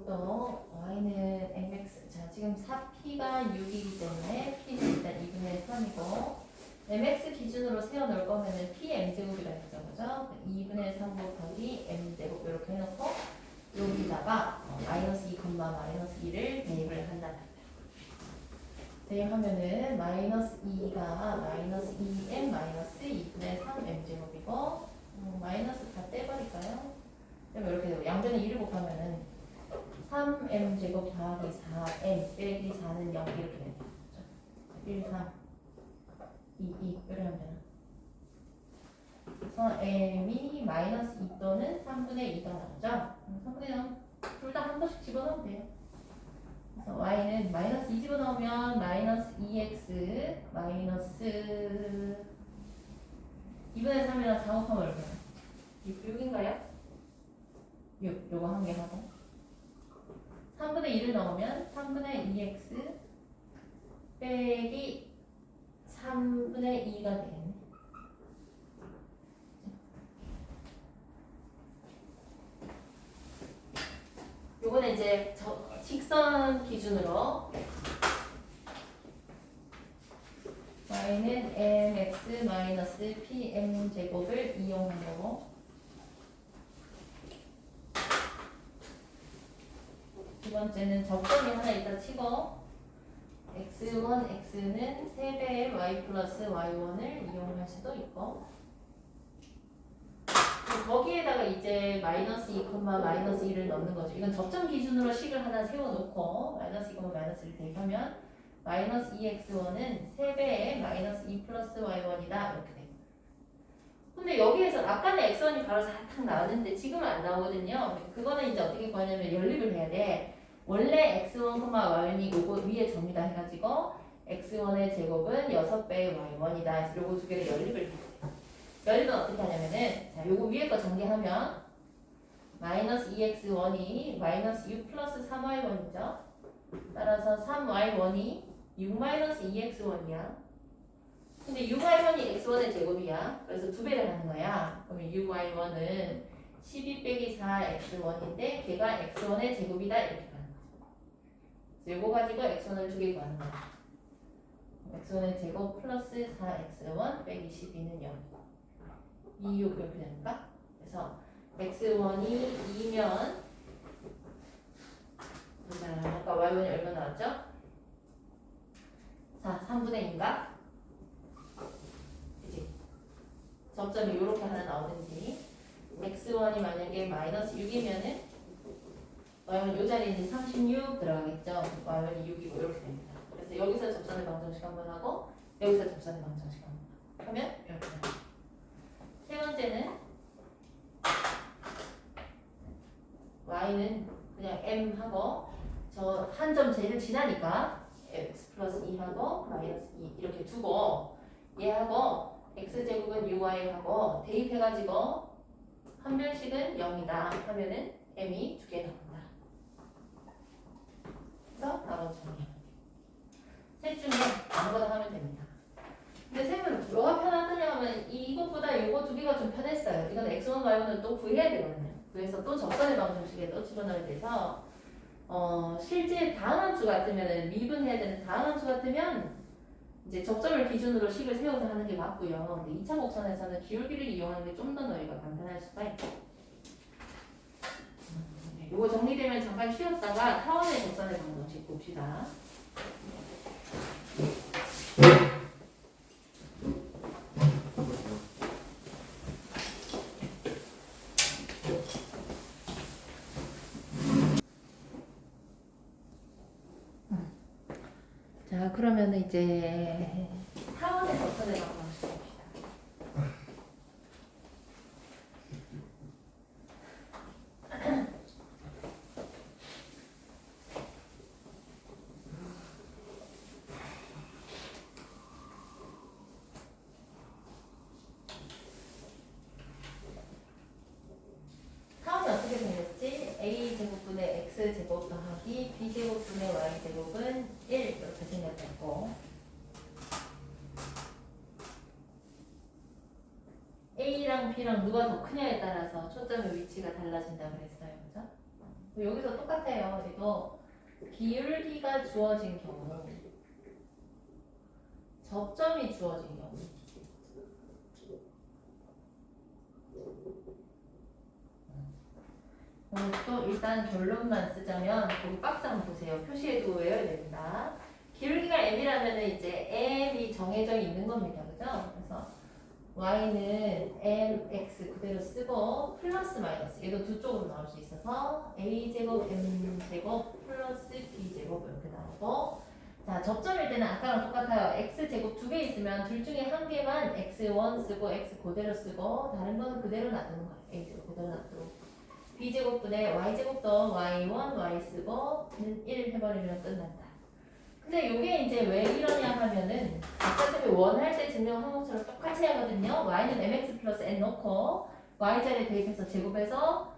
또 y는 mx 자 지금 4p가 6이기 때문에 p는 일단 2분의 3이고 mx 기준으로 세워놓을 거면은 p m제곱이라 했죠 그죠? 2분의 3 곱하기 m제곱 이렇게 해놓고 여기다가 마이너스 2, 마이너스 2를 대입을 한다. 대입하면은 마이너스 2가 마이너스 2m 마이너스 2분의 3 m제곱이고 마이너스 다 떼버릴까요? 그러면 이렇게 되고 양변에 2를 곱하면은 3m제곱 더하기 4m 빼기 4는 0 이렇게 되는 거죠. 1, 3, 2, 이렇게 하면 되나? 그래서 m이 마이너스 2 또는 3분의 2가 나오죠. 3분의 0 둘 다 한 번씩 집어넣으면 돼요. 그래서 y는 마이너스 2 집어넣으면 마이너스 2x 마이너스 2분의 3이랑 4 곱하면 이렇게 6인가요? 6 요거 한 개 하고 3분의 1을 넣으면 3분의 2x 빼기 3분의 2가 되겠네. 요거는 이제 직선 기준으로 y는 mx 마이너스 pm 제곱을 이용한 거고 두 번째는 적점이 하나 있다 치고 x1, x는 3배의 y 플러스 y1을 이용할 수도 있고 거기에다가 이제 마이너스 2, 마이너스 2를 넣는 거죠. 이건 접점 기준으로 식을 하나 세워놓고 마이너스 2, 마이너스 1을 대입하면 마이너스 2x1은 3배의 마이너스 2 플러스 y1이다 이렇게 됩니다. 근데 여기에서 아까는 x1이 바로 4탁 나왔는데 지금은 안 나오거든요. 그거는 이제 어떻게 구하냐면 연립을 해야 돼. 원래 x1, y1이 요거 위에 점이다 해가지고 x1의 제곱은 6배의 y1이다. 해서 요거 두 개를 연립을 해야 돼요. 연립은 어떻게 하냐면은 자 요거 위에 거 전개하면 마이너스 2x1이 마이너스 6 플러스 3y1이죠. 따라서 3y1이 6 마이너스 2x1이야. 근데 6y1이 x1의 제곱이야. 그래서 두 배를 하는 거야. 그러면 6y1은 12 빼기 4x1인데 걔가 x1의 제곱이다 이렇게 가는 거죠. 그래서 이거 가지고 x1을 두 개 구하는 거야. x1의 제곱 플러스 4x1 빼기 12는 0. 2, 6 이렇게 됩니까? 그래서 x1이 2면 보자. 아까 y1이 얼마 나왔죠? 자, 3분의 2인가? 그치? 접점이 이렇게 하나 나오든지 x1이 만약에 마이너스 6이면은 y1 이 자리에 이제 36 들어가겠죠? y1이 6이고 이렇게 됩니다. 그래서 여기서 접선의 방정식 한번 하고 여기서 접선의 방정식 한번 하면 이렇게 됩니다. 세 번째는 y는 그냥 m 하고 저 한 점 제를 지나니까 x 플러스 2하고 마이너스 2 이렇게 두고 얘하고 x제곱은 6y하고 대입해가지고 한 변씩은 0이다 하면은 m이 두 개 나온다. 그래서 나머지 정리하면 돼요. 셋 중에 아무거나 하면 됩니다. 근데 쌤은 뭐가 편하더냐 하면 이것보다 이거 두 개가 좀 편했어요. 이건 x1, y1은 또 구해야 되거든요. 그래서 또 접선의 방정식에 또 집어넣어야 돼서 실제 다항함수 같으면 미분해야 되는 다항함수 같으면 이제 접점을 기준으로 식을 세워서 하는 게 맞고요. 근데 2차 곡선에서는 기울기를 이용하는 게 좀 더 너희가 간단할 수가 있고. 이거 정리되면 잠깐 쉬었다가 타원의 접선의 방정식 봅시다. 자, 그러면 이제 타원의 접선의 방정식 봅시다. 타원이 어떻게 생겼지? a제곱분의 x제곱 더하기 b제곱분의 y제곱은 1 이렇게 생겼고 a랑 b랑 누가 더 크냐에 따라서 초점의 위치가 달라진다 그랬어요. 그죠? 여기서 똑같아요. 이거 기울기가 주어진 경우 접점이 주어진 경우 또 일단 결론만 쓰자면 거기 박스 한번 보세요. 표시해두고 외워야 됩니다. 기울기가 m이라면 이제 m이 정해져 있는 겁니다. 그죠? 그래서 y는 mx 그대로 쓰고 플러스 마이너스 얘도 두 쪽으로 나올 수 있어서 a제곱 m제곱 플러스 b제곱 이렇게 나오고 자 접점일 때는 아까랑 똑같아요. x제곱 두 개 있으면 둘 중에 한 개만 x1 쓰고 x 그대로 쓰고 다른 거는 그대로 놔두는 거예요. a제곱 그대로 놔두고 b제곱분의 y제곱도 y1, y 쓰고 1 해버리면 끝난다. 근데 이게 이제 왜 이러냐 하면은 아까 전에 원할 때 증명한 것처럼 똑같이 하거든요. y는 mx 플러스 n 넣고 y자리에 대입해서 제곱해서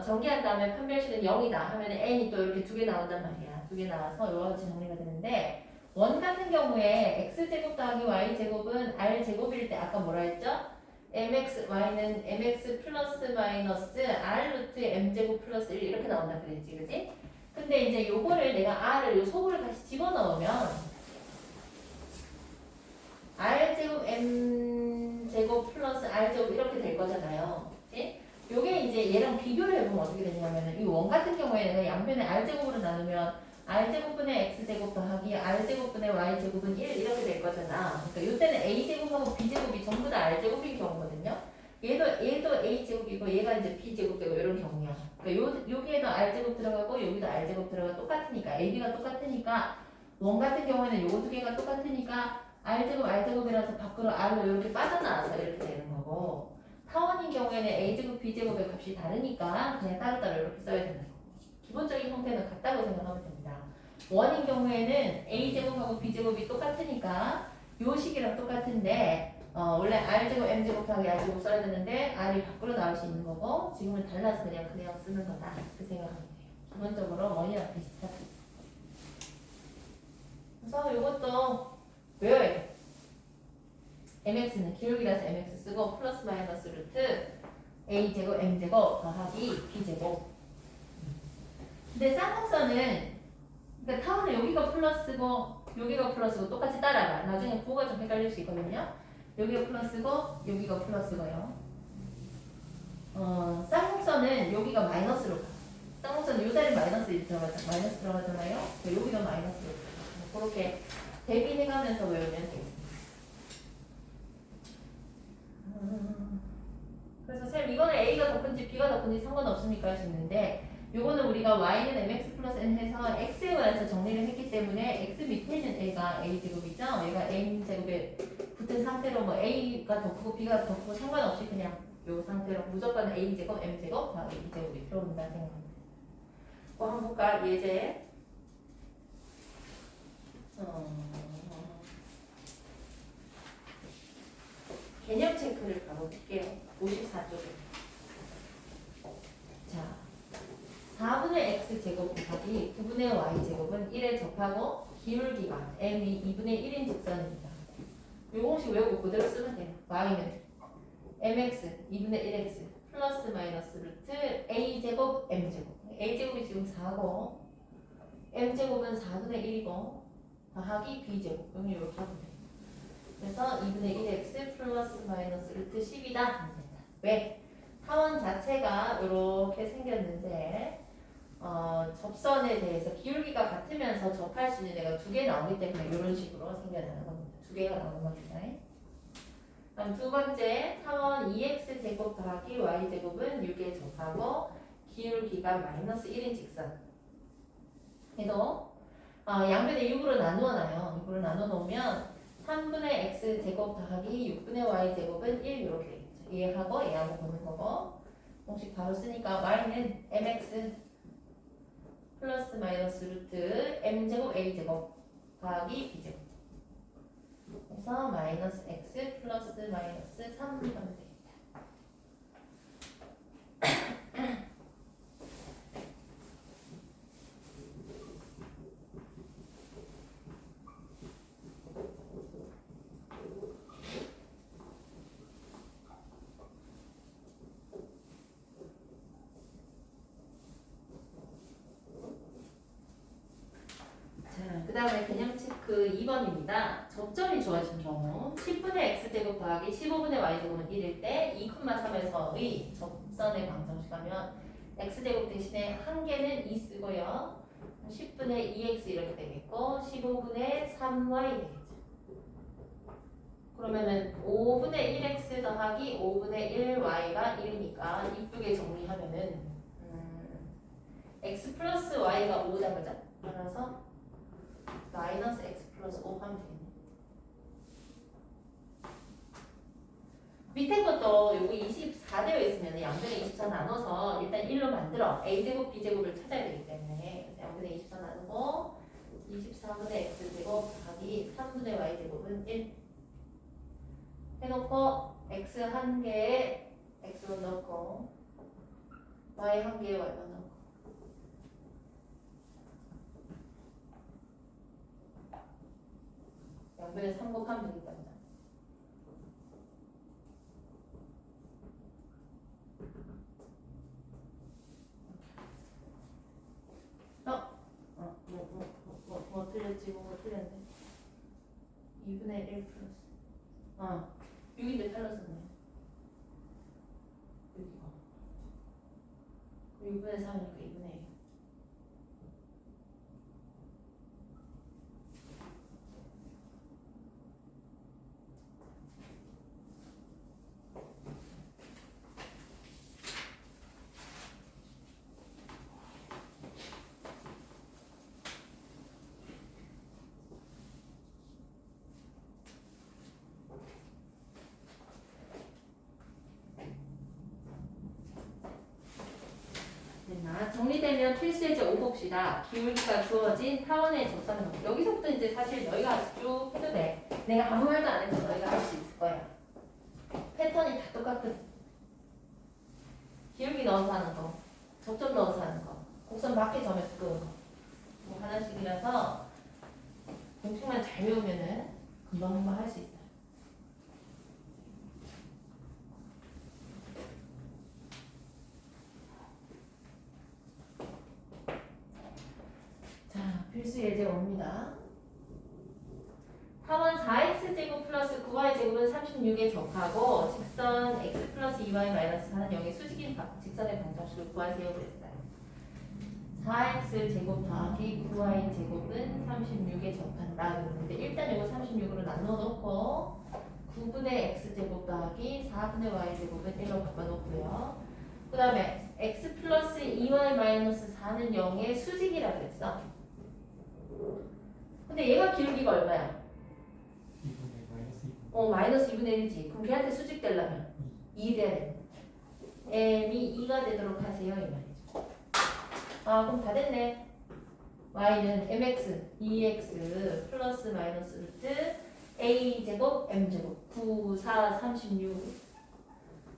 정리한 다음에 판별식은 0이다 하면 n이 또 이렇게 두 개 나온단 말이야. 두 개 나와서 이와 같이 정리가 되는데 원 같은 경우에 x제곱 더하기 y제곱은 r제곱일 때 아까 뭐라 했죠? mx, y는 mx 플러스 마이너스 r 루트 m제곱 플러스 1 이렇게 나온다 그랬지, 그지? 근데 이제 요거를 내가 r을 요 속으로 다시 집어넣으면 r제곱 m제곱 플러스 r제곱 이렇게 될 거잖아요, 그지? 요게 이제 얘랑 비교를 해보면 어떻게 되냐면은 이 원 같은 경우에는 양변에 r제곱으로 나누면 r제곱분의 x제곱 더하기 r제곱분의 y제곱은 1 이렇게 될 거잖아. 그러니까 요때는 a제곱하고 b제곱이 전부 다 r제곱인 경우거든요. 얘도 a제곱이고 얘가 이제 b제곱되고 이런 경우야. 그러니까 여기에도 r제곱 들어가고 여기도 r제곱 들어가 똑같으니까 ab가 똑같으니까 원 같은 경우에는 요거 두 개가 똑같으니까 r제곱 r제곱이라서 밖으로 r로 이렇게 빠져나와서 이렇게 되는 거고 타원인 경우에는 a제곱, b제곱의 값이 다르니까 그냥 따로따로 이렇게 써야 되는 거고 기본적인 형태는 같다고 생각하면 됩니다. 원인 경우에는 a제곱하고 b제곱이 똑같으니까 요 식이랑 똑같은데 원래 r제곱, m제곱 하기 r제곱 써야 되는데 r이 밖으로 나올 수 있는 거고 지금은 달라서 그냥 쓰는 거다 그 생각하면 돼요. 기본적으로 원이랑 비슷하다. 그래서 이것도 외워야 돼. mx는 기울기라서 mx 쓰고 플러스 마이너스 루트 a제곱 m제곱 더하기 b제곱. 근데 쌍곡선은 그러니까 타원은 여기가 플러스고 여기가 플러스고 똑같이 따라가. 나중에 부호가 좀 헷갈릴 수 있거든요. 여기가 플러스고 여기가 플러스고요. 쌍곡선은 여기가 마이너스로 가. 쌍곡선은 요 자리 마이너스 들어가잖아요. 여기도 마이너스로 가. 그렇게 대비해가면서 외우면 되겠습니다. 그래서 쌤 이거는 A가 더 큰지 B가 더 큰지 상관없습니까? 할 수 있는데 요거는 우리가 Y는 mx 플러스 n 해서 x에 관해서 정리를 했기 때문에 x 밑에 있는 A가 A제곱이죠? 얘가 M제곱에 붙은 상태로 뭐 A가 더 크고 B가 더 크고 상관없이 그냥 요 상태로 무조건 A제곱, M제곱, 더하기 B제곱이 들어온다 생각합니다. 한번 볼까? 예제 개념 체크를 바로 볼게요. 54쪽에. 자, 4분의 x제곱 곱하기 9분의 y제곱은 1에 접하고 기울기가 m이 2분의 1인 직선입니다. 이 공식 외우고 그대로 쓰면 돼요. y는 mx 2분의 1x 플러스 마이너스 루트 a제곱 m제곱. a제곱이 지금 4고 m제곱은 4분의 1이고 더하기 b제곱. 여기 이렇게 하면 돼요. 그래서 2분의 1x 플러스 마이너스 루트 10이다 하면 된다. 왜? 타원 자체가 이렇게 생겼는데 접선에 대해서 기울기가 같으면서 접할 수 있는 애가 두 개 나오기 때문에 이런 식으로 생겨나는 겁니다. 두 개가 나오는 겁니다. 그럼 두 번째 타원 2x 제곱 더하기 y 제곱은 6에 접하고 기울기가 마이너스 1인 직선. 그래도 양변에 6으로 나누어놔요. 6으로 나눠 놓으면 3분의 x 제곱 더하기 6분의 y 제곱은 1 이렇게 되겠죠. 얘하고 얘하고 보는 거고 공식 바로 쓰니까 y는 mx 플러스 마이너스 루트 m제곱 a제곱 더하기 b제곱. 그래서 마이너스 x 플러스 마이너스 3 하면 되겠다. 그 다음에 개념 체크 2번입니다. 접점이 주어진 경우 10분의 x제곱 더하기 15분의 y제곱은 1일 때 2,3에서의 접선의 방정식하면 x제곱 대신에 한 개는 2 쓰고요. 10분의 2x 이렇게 되겠고 15분의 3y 되겠죠. 그러면은 5분의 1x 더하기 5분의 1y가 1이니까 이쁘게 정리하면은 x 플러스 y가 5다 그죠? 따라서 마이너스 x 플러스 5 하면 되겠네. 밑에 것도 요거 24 되어 있으면 양변에 24 나눠서 일단 1로 만들어 a제곱 b제곱을 찾아야 되기 때문에 양변에 24 나누고 24분의 x제곱 더하기 3분의 y제곱은 1 해놓고 x 한 개에 x로 넣고 y 한 개에 y만 넣고 양변에 3 곱하면 되겠다. 뭐 틀렸지? 뭐 틀렸네. 2분의 1 플러스 6인데 틀렸었네. 6이고 6분의 3이니까 2분의 1. 정리되면 필수 예제 5 봅시다. 기울기가 주어진 타원의 접선을 봅니다. 여기서부터 이제 사실 너희가 쭉 해도 돼. 내가 아무 말도 안 해도 너희가 할 수 있을 거야. 패턴이 다 똑같은. 기울기 넣어서 하는 거, 접점 넣어서 하는 거, 곡선 밖에 점에 두꺼운 거. 뭐 하나씩이라서 공식만 잘 외우면은 금방 할 수 있어. 자, 필수 예제 옵니다. 타원 4x제곱 플러스 9y제곱은 36에 접하고 직선 x 플러스 2y 마이너스 4는 0의 수직인 직선의 방정식을 구하세요 그랬어요. 4x제곱 더하기 9y제곱은 36에 접한다 그랬는데 일단 이거 36으로 나눠 놓고 9분의 x제곱 더하기 4분의 y제곱은 1로 바꿔놓고요. 그 다음에 x 플러스 2y 마이너스 4는 0의 수직이라 그랬어. 근데 얘가 기울기가 얼마야? 2분의 마이너스 2분. 마이너스 2분의 1이지. 그럼 걔한테 수직 되려면 2 돼야 돼. m이 2가 되도록 하세요 이 말이죠. 아 그럼 다 됐네. y는 mx, 2x 플러스 마이너스 루트 a제곱 m제곱 9, 4, 36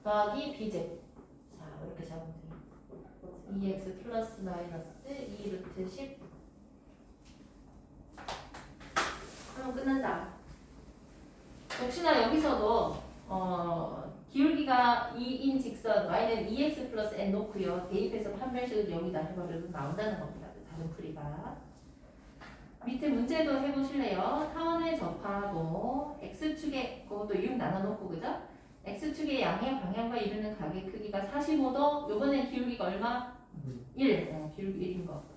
더하기 b제곱. 자 이렇게 잡으면 돼요. 2x 플러스 마이너스 2 루트 10 그럼 끝난다. 역시나 여기서도 기울기가 2인 직선 y는 2x 플러스 n 놓고요. 대입해서 판별식을 여기다 해버려도 나온다는 겁니다. 다른 풀이가. 밑에 문제도 해보실래요? 타원에 접하고 x축에 그것도 6 나눠놓고 그죠? x축의 양의 방향과 이루는 각의 크기가 45도. 요번에 기울기가 얼마? 1. 기울기 1인 거.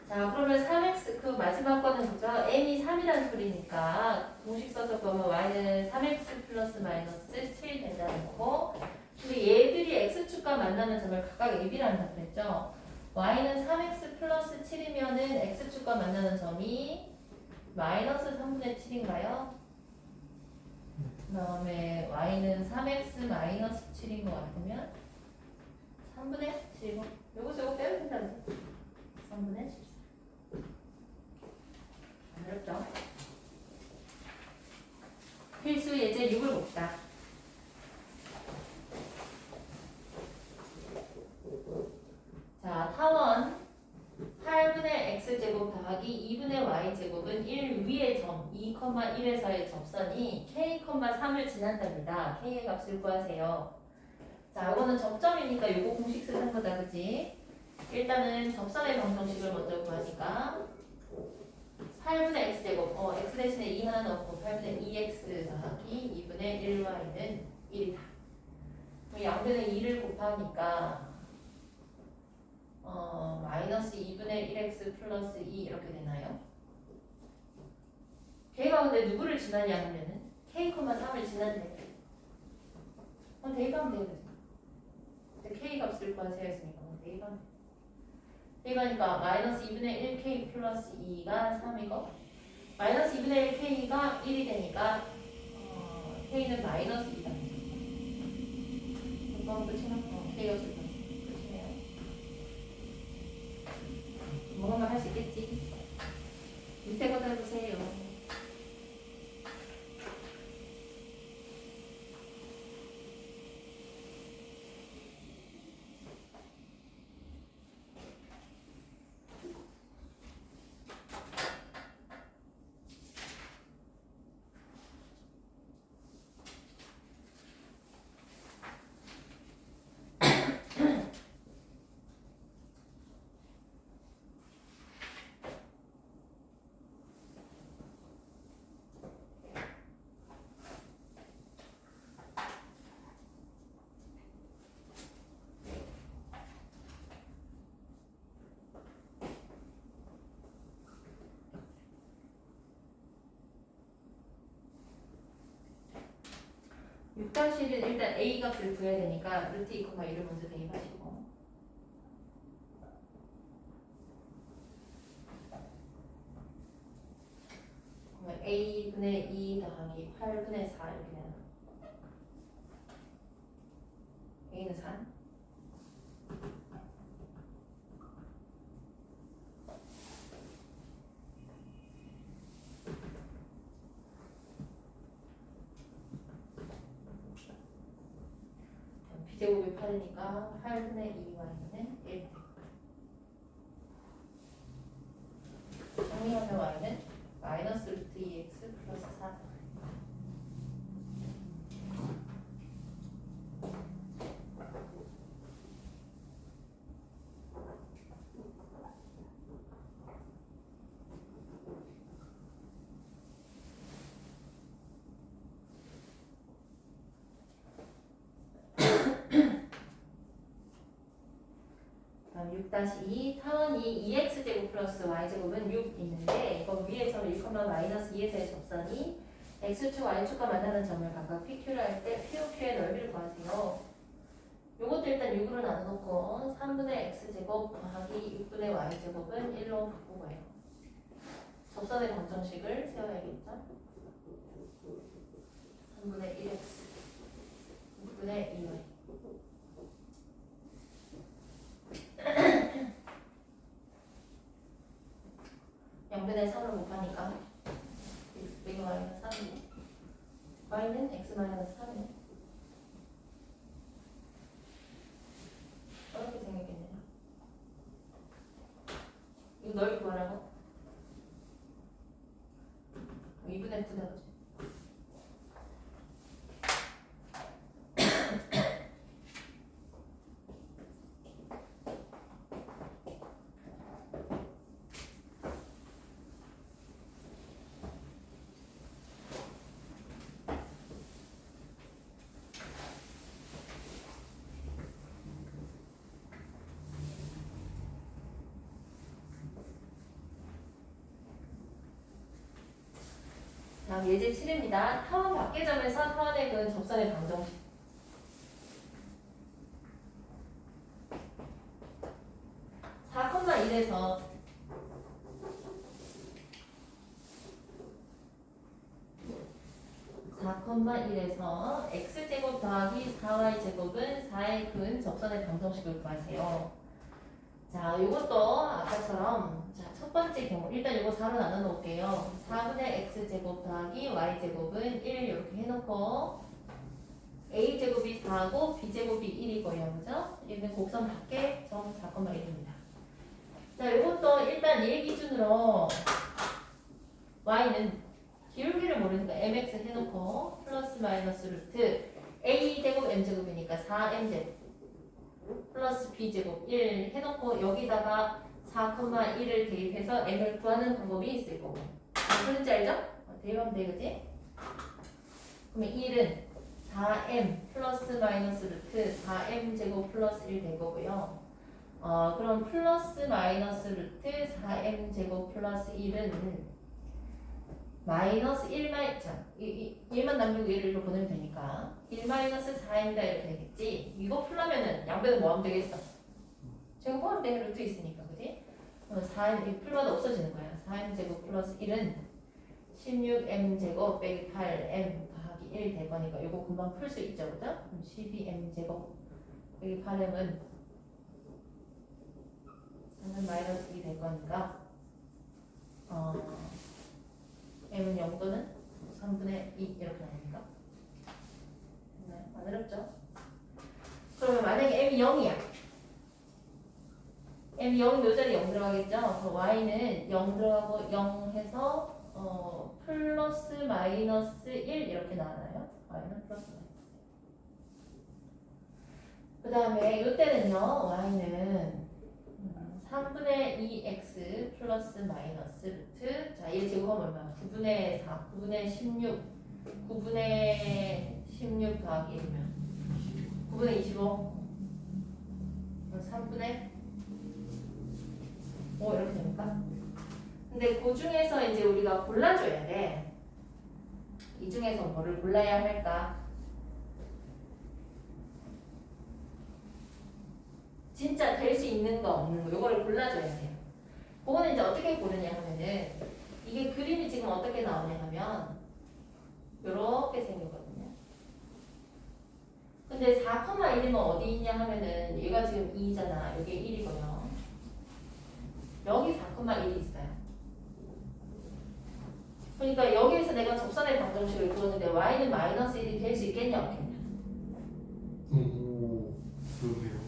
자 그러면 3x 그 마지막 거는 그죠? n이 3이라는 소리니까 공식 써서 보면 y는 3x 플러스 마이너스 7 된다는 거고 근데 얘들이 x축과 만나는 점을 각각 ab라는 그랬죠? y는 3x 플러스 7이면은 x축과 만나는 점이 마이너스 3분의 7인가요? 그 다음에 y는 3x 마이너스 7인 것 같으면 3분의 7이고 요거 저거 빼면 된다는 거죠? 3분의 14 어렵죠? 필수 예제 6을 봅시다. 자, 타원 8분의 x제곱 더하기 2분의 y제곱은 1 위의 점 2,1에서의 접선이 k,3을 지난답니다. k의 값을 구하세요. 자, 이거는 접점이니까 이거 공식 쓰는 거다, 그치? 일단은 접선의 방정식을 먼저 구하니까 8분의 x제곱, x 대신에 2 하나 넣고 8분의 2x 더하기 2분의 1y는 1이다. 양변에 2를 곱하니까 마이너스 2분의 1x 플러스 2 이렇게 되나요? 걔가 근데 누구를 지나냐 하면은 k,3을 지난대. 대입하면 되거든요. k 값을 구하세요 했으니까 대입하면 돼. 그러니까 마이너스 2분의 1k 플러스 2가 3이고 마이너스 2분의 1k가 1이 되니까 k는 마이너스 2다. 그럼 끝이나? k가 끝이네요. 뭐가 할 수 있겠지? 6-1은 일단 a 값을 구해야 되니까 루트 2,1을 먼저 대입하시고 그러면 a분의 2 더하기 8분의 4 이렇게 되는 거예요. a는 4. b제곱이 8이니까 8분의 2y는 1. 정리하면 y는 마이너스 루트 2x 플러스 4. 다음 6-2 타원이 2x제곱 플러스 y제곱은 6 있는데 이거 위에 점 1, 마이너스 2에서의 접선이 x축, y축과 만나는 점을 각각 PQ를 할 때 POQ의 넓이를 구하세요. 요것도 일단 6으로 나눠놓고 3분의 x제곱 더하기 6분의 y제곱은 1로 바꾸고요. 접선의 방정식을 세워야겠죠. 3분의 1x 6분의 2y 0분의 3을 곱하니까 x 빼기 y는 3이고 y는 x 마이너스 3이네. 어렵게 생겼겠네요. 이거 넓이 구하라고? 2분의 9 되거든. 다음 예제 7입니다. 타원 밖의점에서 타원의 근 접선의 방정식. (4, 1에서) x제곱 더하기 4y제곱은 4의 근 접선의 방정식을 구하세요. 자, 이것도 아까처럼 자, 첫 번째 경우 일단 이거 4로 나눠 놓을게요. 4분의 x제곱 더하기 y제곱은 1 이렇게 해놓고 a제곱이 4고 b제곱이 1이고요. 그죠? 얘는 곡선 밖에 점 4,1입니다. 자, 이것도 일단 얘 기준으로 y는 기울기를 모르니까 mx 해놓고 플러스 마이너스 루트 a제곱 m제곱이니까 4m제곱 플러스 b제곱 1 해놓고 여기다가 4,1을 대입해서 m을 구하는 방법이 있을 거고. 그런지 알죠? 대입하면 돼, 그지? 그러면 1은 4m 플러스 마이너스 루트 4m제곱 플러스 1 될 거고요. 그럼 플러스 마이너스 루트 4m제곱 플러스 1은 마이너스 1마이, 자, 얘만 남기고 얘를 보내면 되니까 1 마이너스 4m이다 이렇게 되겠지. 이거 풀려면은 양변은 뭐 하면 되겠어? 제가 포함된 루트 있으니까, 그지? 4m, 풀마다 없어지는 거야. 4m제곱 플러스 1은 16m제곱 빼기 8m 더하기 1 될 거니까 이거 금방 풀 수 있죠, 그죠? 그럼 12m제곱 빼기 8m은 3은 마이너스 2 될 거니까 m은 0도는 3분의 2 이렇게 나옵니까? 네, 안 어렵죠? 그러면 만약에 m이 0이야. m이 0이면 요 자리에 0 들어가겠죠? 그래서 y는 0 들어가고 0 해서 플러스 마이너스 1 이렇게 나와요. y는 플러스 마이너스. 그 다음에 이때는요 y는 3분의 2x 플러스 마이너스 루트, 자, 얘 제곱하면 얼마야? 9분의 4, 9분의 16, 9분의 16 더하기 1이면 9분의 25, 3분의 5 이렇게 됩니까? 근데 그 중에서 이제 우리가 골라줘야 돼. 이 중에서 뭐를 골라야 할까? 진짜 될 수 있는 거 없는 거 요거를 골라줘야 돼요. 그거는 이제 어떻게 고르냐 하면은 이게 그림이 지금 어떻게 나오냐 하면 요렇게 생기거든요. 근데 4,1이면 어디 있냐 하면은 얘가 지금 2잖아. 이게 1이고요. 여기 4,1이 있어요. 그러니까 여기에서 내가 접선의 방정식을 그었는데 y는 마이너스 1이 될 수 있겠냐 없겠냐. 오, 그러네요.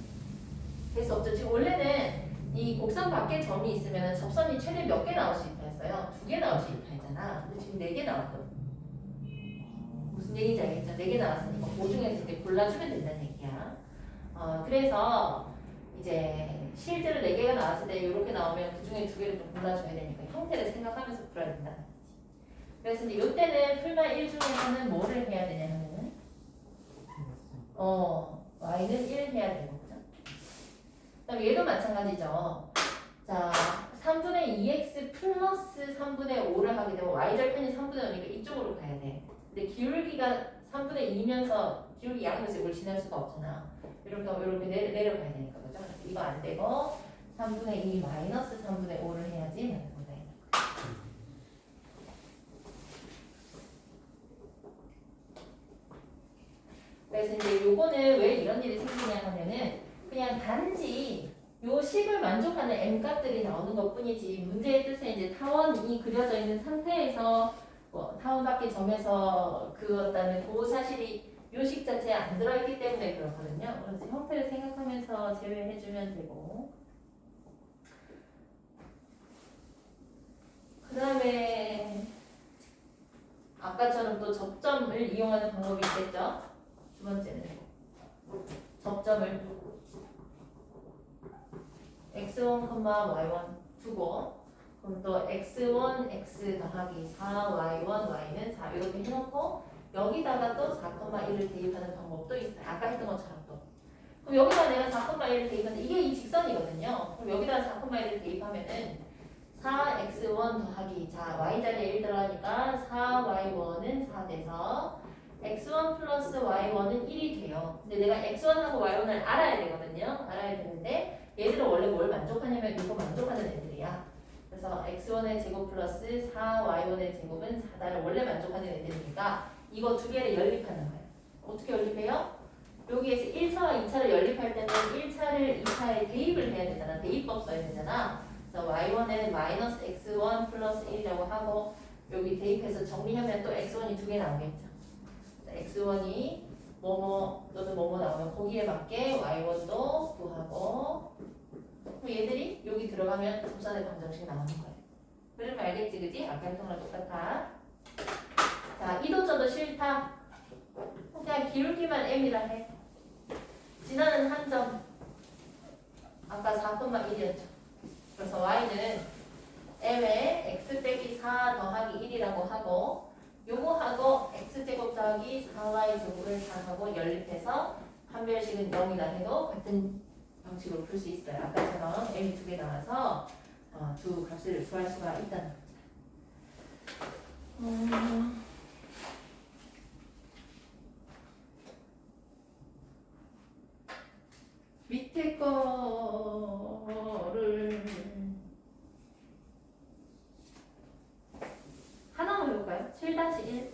될 수 없죠. 지금 원래는 이 곡선 밖에 점이 있으면 접선이 최대 몇 개 나올 수 있다 했어요? 2개 나올 수 있다 했잖아. 근데 지금 4개 나왔거든. 무슨 얘기인지 알겠죠? 4개 나왔으니까 그 중에서 이제 골라주면 된다는 얘기야. 그래서 이제 실제로 4개가 나왔을 때 이렇게 나오면 그 중에 2개를 좀 골라줘야 되니까 형태를 생각하면서 풀어야 된다는 거지. 그래서 이제 이때는 풀만 1 중에서는 뭐를 해야 되냐 하면은 y는 1 해야 되고 그죠? 그다음 얘도 마찬가지죠. 자 3분의 2x 플러스 3분의 5를 하게 되면 y절편이 3분의 5니까 이쪽으로 가야 돼. 근데 기울기가 3분의 2면서 기울기 양면서 이걸 지날 수가 없잖아. 이렇게 내려가야 되니까 그죠? 그래서 이거 안 되고 3분의 2 마이너스 3분의 5를 해야지 되는 거다. 그래서 이제 요거는 왜 이런 일이 생기냐 하면은 그냥 단지 요 식을 만족하는 m 값들이 나오는 것 뿐이지 문제의 뜻에 이제 타원이 그려져 있는 상태에서 뭐 타원 밖의 점에서 그었다는 그 사실이 요 식 자체에 안 들어있기 때문에 그렇거든요. 그래서 형태를 생각하면서 제외해주면 되고 그 다음에 아까처럼 또 접점을 이용하는 방법이 있겠죠. 두 번째는 접점을 x1, y1 두고 그럼 또 x1, x 더하기 4, y1, y는 4 이렇게 해놓고 여기다가 또 4,1을 대입하는 방법도 있어요. 아까 했던 것처럼 또. 그럼 여기다 내가 4,1을 대입하는데 이게 이 직선이거든요. 그럼 여기다 4,1을 대입하면은 4x1 더하기 자 y자리에 1 들어가니까 4y1은 4 돼서 x1 플러스 y1은 1이 돼요. 근데 내가 x1하고 y1을 알아야 되거든요. 알아야 되는데 얘들은 원래 뭘 만족하냐면 이거 만족하는 애들이야. 그래서 x1의 제곱 플러스 4y1의 제곱은 4다를 원래 만족하는 애들이니까 이거 두 개를 연립하는 거예요. 어떻게 연립해요? 여기에서 1차와 2차를 연립할 때는 1차를 2차에 대입을 해야 되잖아. 대입법 써야 되잖아. 그래서 y1은 마이너스 x1 플러스 1이라고 하고 여기 대입해서 정리하면 또 x1이 두 개 나오겠죠. x1이 뭐뭐 또는 뭐뭐 나오면 거기에 맞게 y1도 구하고 그럼 얘들이 여기 들어가면 접선의 방정식 나오는 거예요. 그러면 알겠지 그지? 아까 했던 거랑 똑같아. 자 이도저도 싫다. 그냥 기울기만 m이라 해. 지나는 한 점 아까 4,1이었죠. 그래서 y는 m에 x 빼기 4 더하기 1이라고 하고 요거하고 x제곱 더하기 4y 제곱을 다 하고 연립해서 판별식은 0이라 해도 같은 방식으로 풀 수 있어요. 아까처럼 m이 두 개 나와서 두 값을 구할 수가 있다는 거죠. 밑에 거를 하나만 해볼까요? 7-1 7-1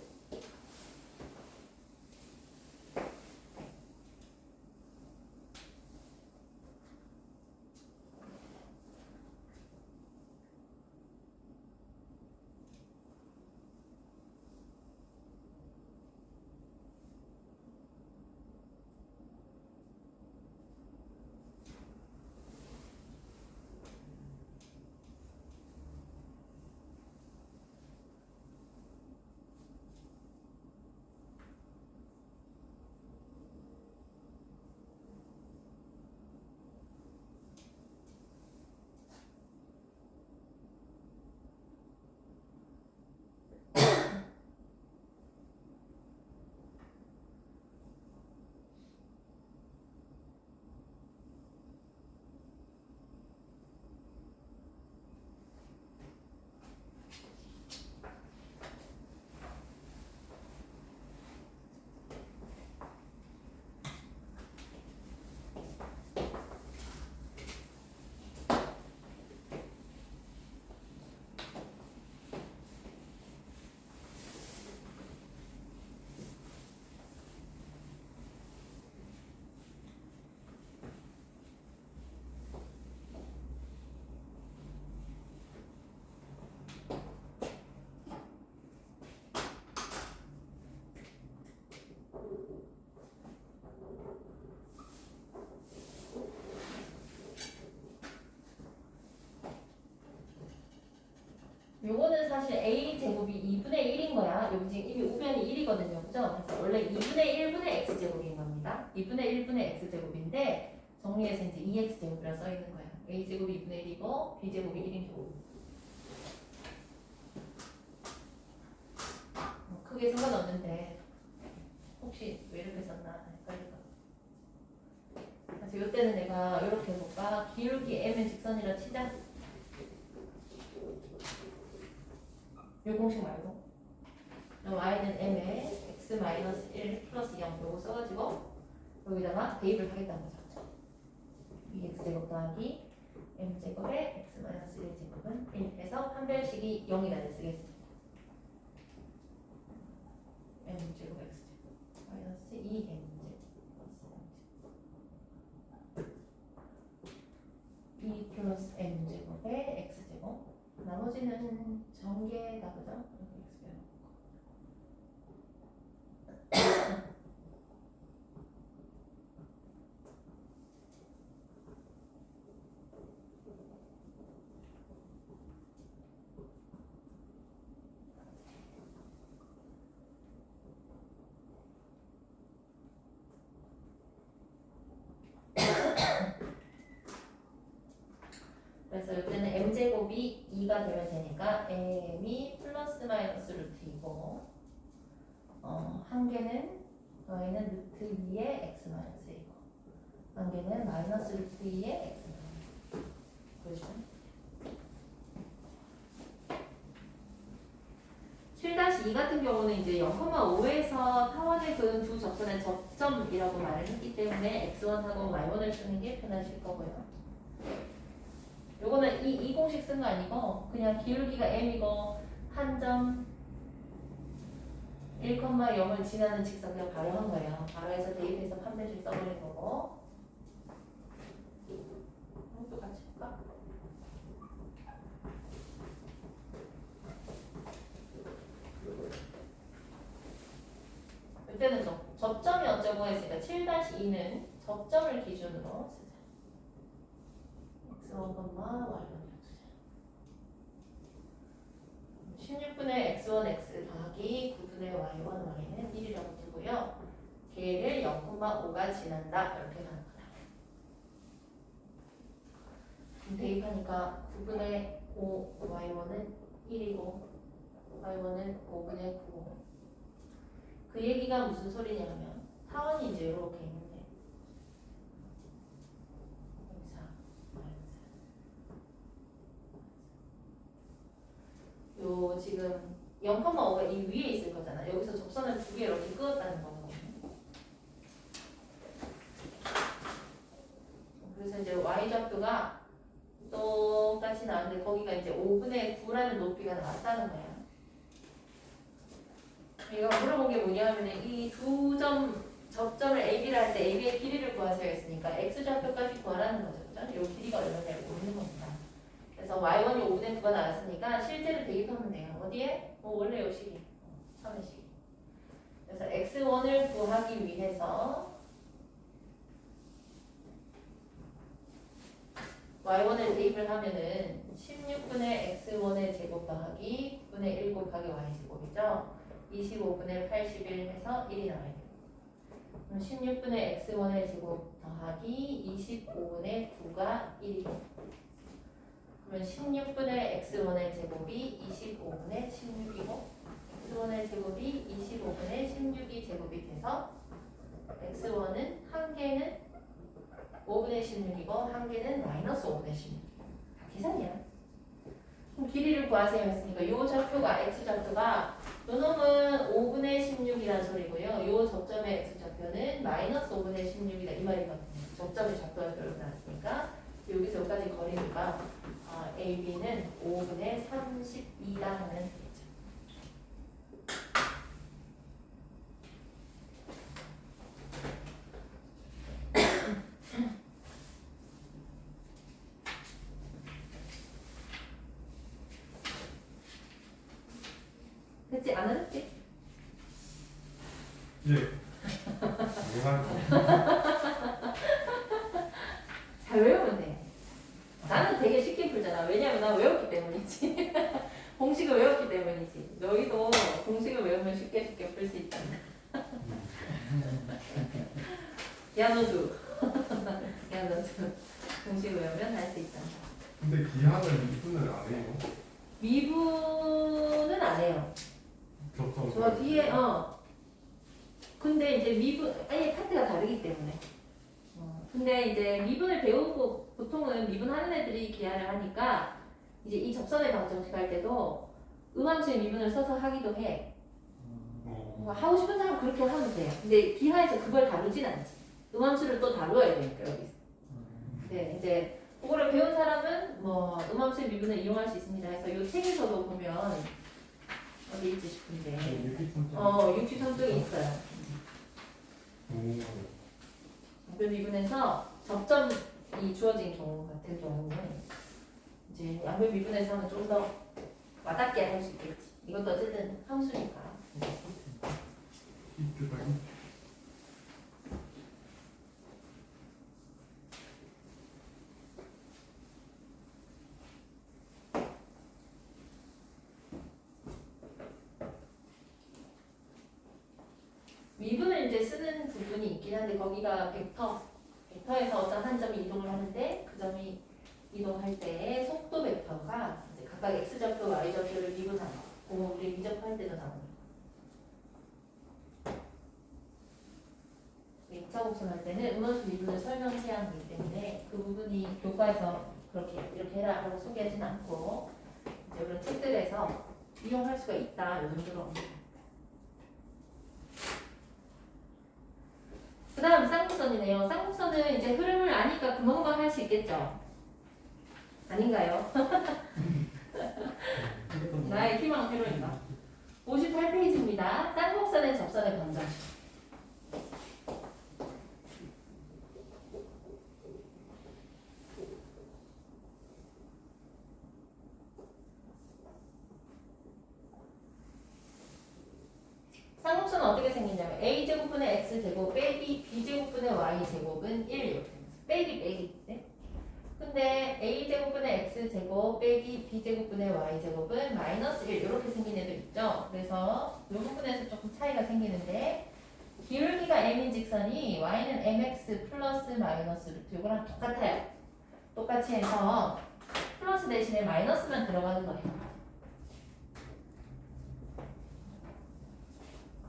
a 제곱이 2분의 1인 거야. 여기 지금 이미 우변이 1이거든요. 그죠? 그래서 원래 2분의 1분의 x 제곱인 겁니다. 2분의 1분의 x 제곱인데 정리해서 이제 2x 제곱이라 써 있는 거야. a 제곱이 2분의 1이고 b 제곱이 1인 거고. 크게 상관없는데 혹시 왜 이렇게 썼나 헷갈릴까? 그래서 이때는 내가 이렇게 해볼까? 기울기 m은 직선이라 치자. 이 공식 말고 y는 m에 x-1 플러스 0 요거 써가지고 여기다가 대입을 하겠다는 거죠. 2x제곱 더하기 m제곱에 x-1제곱은 1 해서 판별식이 0이라는 쓰겠습니다. m제곱 x제곱 마이너스 2m제곱 플러스 2 플러스 m제곱에 x제곱 나머지는 전개가 그죠? 이렇게 x제곱 그래서 이때는 m제곱이 2가 되면 되니까 m이 플러스 마이너스 루트 2고 한 개는 y는 루트 2의 x 마이너스 1이고 한 개는 마이너스 루트 2의 x 마이너스 1. 그렇죠? 7-2 같은 경우는 이제 0,5에서 타원에 그은 두 접선의 접점이라고 말을 했기 때문에 x1하고 y1을 쓰는 게 편하실 거고요. 요거는 이 공식 쓴 거 아니고 그냥 기울기가 m이고 한 점 1,0을 지나는 직선 그냥 바로 한 거예요. 바로 해서 대입해서 판별식 써버린 거고. 또 같이 볼까? 이때는 접점이 어쩌고 했으니까 7-2는 접점을 기준으로 쓰자. x1, y1 16분의 x1, x 더하기 9분의 y1, y는 1이라고 두고요. 걔를 0,5가 지난다. 이렇게 가는 거다. 대입하니까 9분의 5, y1은 1이고 y1은 5분의 9. 그 얘기가 무슨 소리냐면 타원이 이제 이렇게 있는데 요 지금 0,5가 이 위에 있을 거잖아. 여기서 접선을 두 개 이렇게 그었다는 거거든요. 그래서 이제 y 좌표가 똑같이 나왔는데 거기가 이제 5분의 9라는 높이가 나왔다는 거야. 이거 물어본 게 뭐냐면 이 두 점 접점을 AB를 할 때 AB의 길이를 구하세요 했으니까 x 좌표까지 구하라는 거죠. 그죠? 이 길이가 얼마냐고 묻는 겁니다. 그래서 y1이 5분의 9가 나왔으니까 실제로 대입하면 돼요. 어디에? 원래 요 식이. 처음의 식이. 그래서 x1을 구하기 위해서 y1을 대입을 하면은 16분의 x1의 제곱 더하기 9분의 1 곱하기 y 제곱이죠. 25분의 81 해서 1이 나와야 돼요. 그럼 16분의 x1의 제곱 더하기 25분의 9가 1이고 그러면 16분의 x1의 제곱이 25분의 16이고 x1의 제곱이 25분의 16이 제곱이 돼서 x1은 한 개는 5분의 16이고 한 개는 마이너스 5분의 16. 계산이야. 그럼 길이를 구하세요 했으니까 이 좌표가 x 좌표가 요놈은 5분의 16이라는 소리고요. 이 접점의 x 좌표는 마이너스 5분의 16이다 이 말이거든요. 접점의 좌표가 별로 나왔으니까 여기서 여기까지 거리니까 AB는 5분의 32다 하면 되겠죠. 됐지? 안 어렵지? 예. 뭐 하는 거? 잘 외우면 돼. 나는 되게 쉽게 풀잖아. 왜냐면 난 외웠기 때문이지. 공식 공식을 외웠기 때문이지. 너희도 공식을 외우면 쉽게 풀 수 있다. 야 너도. 야 너도 공식을 외우면 할 수 있다. 근데 기하는 미분을 안 해요. 미분은 안 해요. 접점. 저 뒤에 근데 이제 미분 아예 파트가 다르기 때문에. 근데 이제 미분을 배우고 보통은 미분하는 애들이 기하를 하니까 이제 이 접선의 방정식 할 때도 음함수의 미분을 써서 하기도 해. 하고 싶은 사람 그렇게 하면 돼. 근데 기하에서 그걸 다루진 않지. 음함수를 또 다루어야 되니까 여기서. 네, 이제 그거를 배운 사람은 뭐 음함수의 미분을 이용할 수 있습니다. 그래서 이 책에서도 보면 어디 있지 싶은데 63쪽에 있어요. 양변 미분에서 접점이 주어진 경우 같은 경우는 이제 양변 미분에서 하면 좀 더 와닿게 할 수 있겠지. 이것도 어쨌든 함수니까. 미분을 이제 쓰는 부분이 있긴 한데 거기가 벡터에서 어떤 한 점이 이동을 하는데 그 점이 이동할 때 속도 벡터가 이제 각각 x좌표, y좌표를 미분하는 거. 그거 우리 미적할 때도 나오는 거. 2차 곡선할 때는 음함수 미분을 설명해야 하기 때문에 그 부분이 교과에서 이렇게 해라 하고 소개하진 않고 이제 그런 책들에서 이용할 수가 있다. 이 정도로. 그 다음 쌍곡선이네요. 쌍곡선은 이제 흐름을 아니까 금방금방 할 수 있겠죠? 아닌가요? 나의 희망 회로인가? 58페이지입니다. 쌍곡선의 접선의 방정식. 쌍곡선은 어떻게 생기냐면 a제곱분의 x제곱 빼기 b제곱분의 y제곱은 1 이렇게 빼기 네? 근데 a제곱분의 x제곱 빼기 b제곱분의 y제곱은 마이너스 1 이렇게 생긴 애도 있죠. 그래서 이 부분에서 조금 차이가 생기는데 기울기가 m인 직선이 y는 mx 플러스 마이너스 루트 이거랑 똑같아요. 똑같이 해서 플러스 대신에 마이너스만 들어가는 거예요.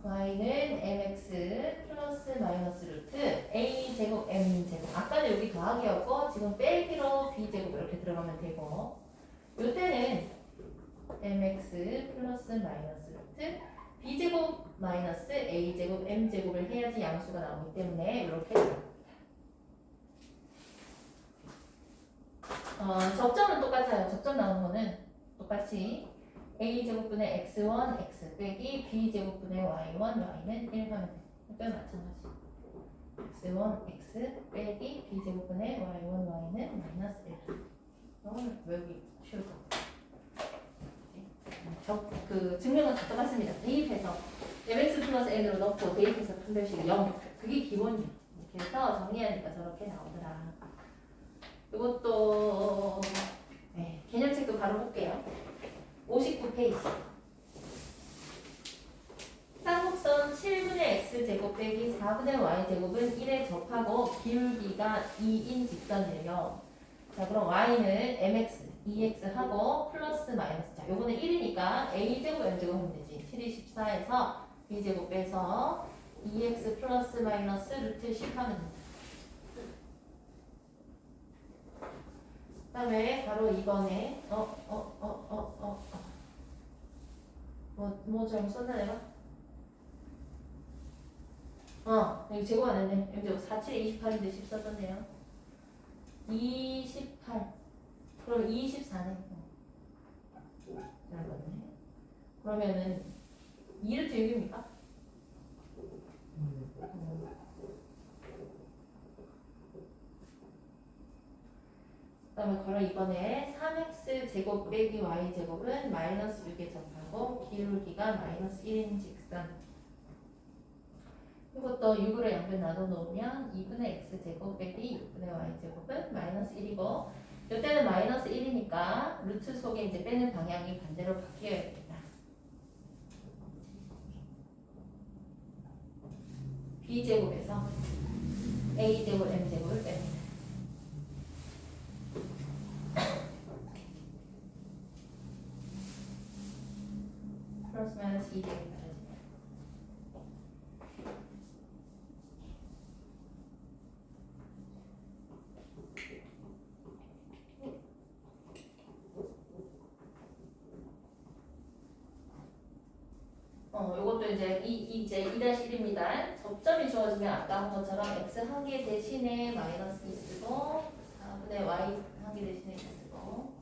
y는 mx 플러스 마이너스 루트 a제곱 m제곱 아까는 여기 더하기였고 지금 빼기로 b제곱 이렇게 들어가면 되고 요때는 mx 플러스 마이너스 루트 b제곱 마이너스 a제곱 m제곱을 해야지 양수가 나오기 때문에 이렇게 들어갑니다. 접점은 똑같아요. 접점 나오는 거는 똑같이 a제곱분의 x1 x 빼기 b제곱분의 y1 y는 1 하면 돼. 이것도 마찬가지. x1 x 빼기 b제곱분의 y1 y는 마이너스 1. 외우기 쉬울 것 같아요. 그 증명은 다 똑같습니다. 대입해서 mx 플러스 n으로 넣고 대입해서 분별식 0. 그게 기본이에요. 이렇게 해서 정리하니까 저렇게 나오더라. 이것도 개념책도 바로 볼게요. 59페이지. 쌍곡선 7분의 x제곱 빼기 4분의 y제곱은 1에 접하고 기울기가 2인 직선이에요. 자, 그럼 y는 mx, 2x 하고 플러스 마이너스. 자, 요거는 1이니까 a제곱 m제곱 하면 되지. 7이 14에서 b제곱 빼서 2x 플러스 마이너스 루트 10 하면 된다. 그 다음에 바로 이번에 뭐 잘못 썼나 내가? 여기 제곱 안 했네. 여기 47에 28인데 10 썼던데요. 28. 그럼 24네. 잘 맞네. 그러면은 2루트 6입니까? 그다음에 바로 이번에 3x 제곱 빼기 y 제곱은 마이너스 6에 접하고 기울기가 마이너스 1인 직선. 이것도 6으로 양변 나눠 놓으면 2분의 x 제곱 빼기 6분의 y 제곱은 마이너스 1이고 이때는 마이너스 1이니까 루트 속에 이제 빼는 방향이 반대로 바뀌어야 됩니다. b제곱에서 a제곱 m제곱을 뺍니다. 플러스 마이너스 2제곱이 사라집니다. 요것도 이제 이제 2-1입니다. 접점이 주어지면 아까 한 것처럼 x 한 개 대신에 마이너스 2 쓰고 4분의 y 한 개 대신에 2 쓰고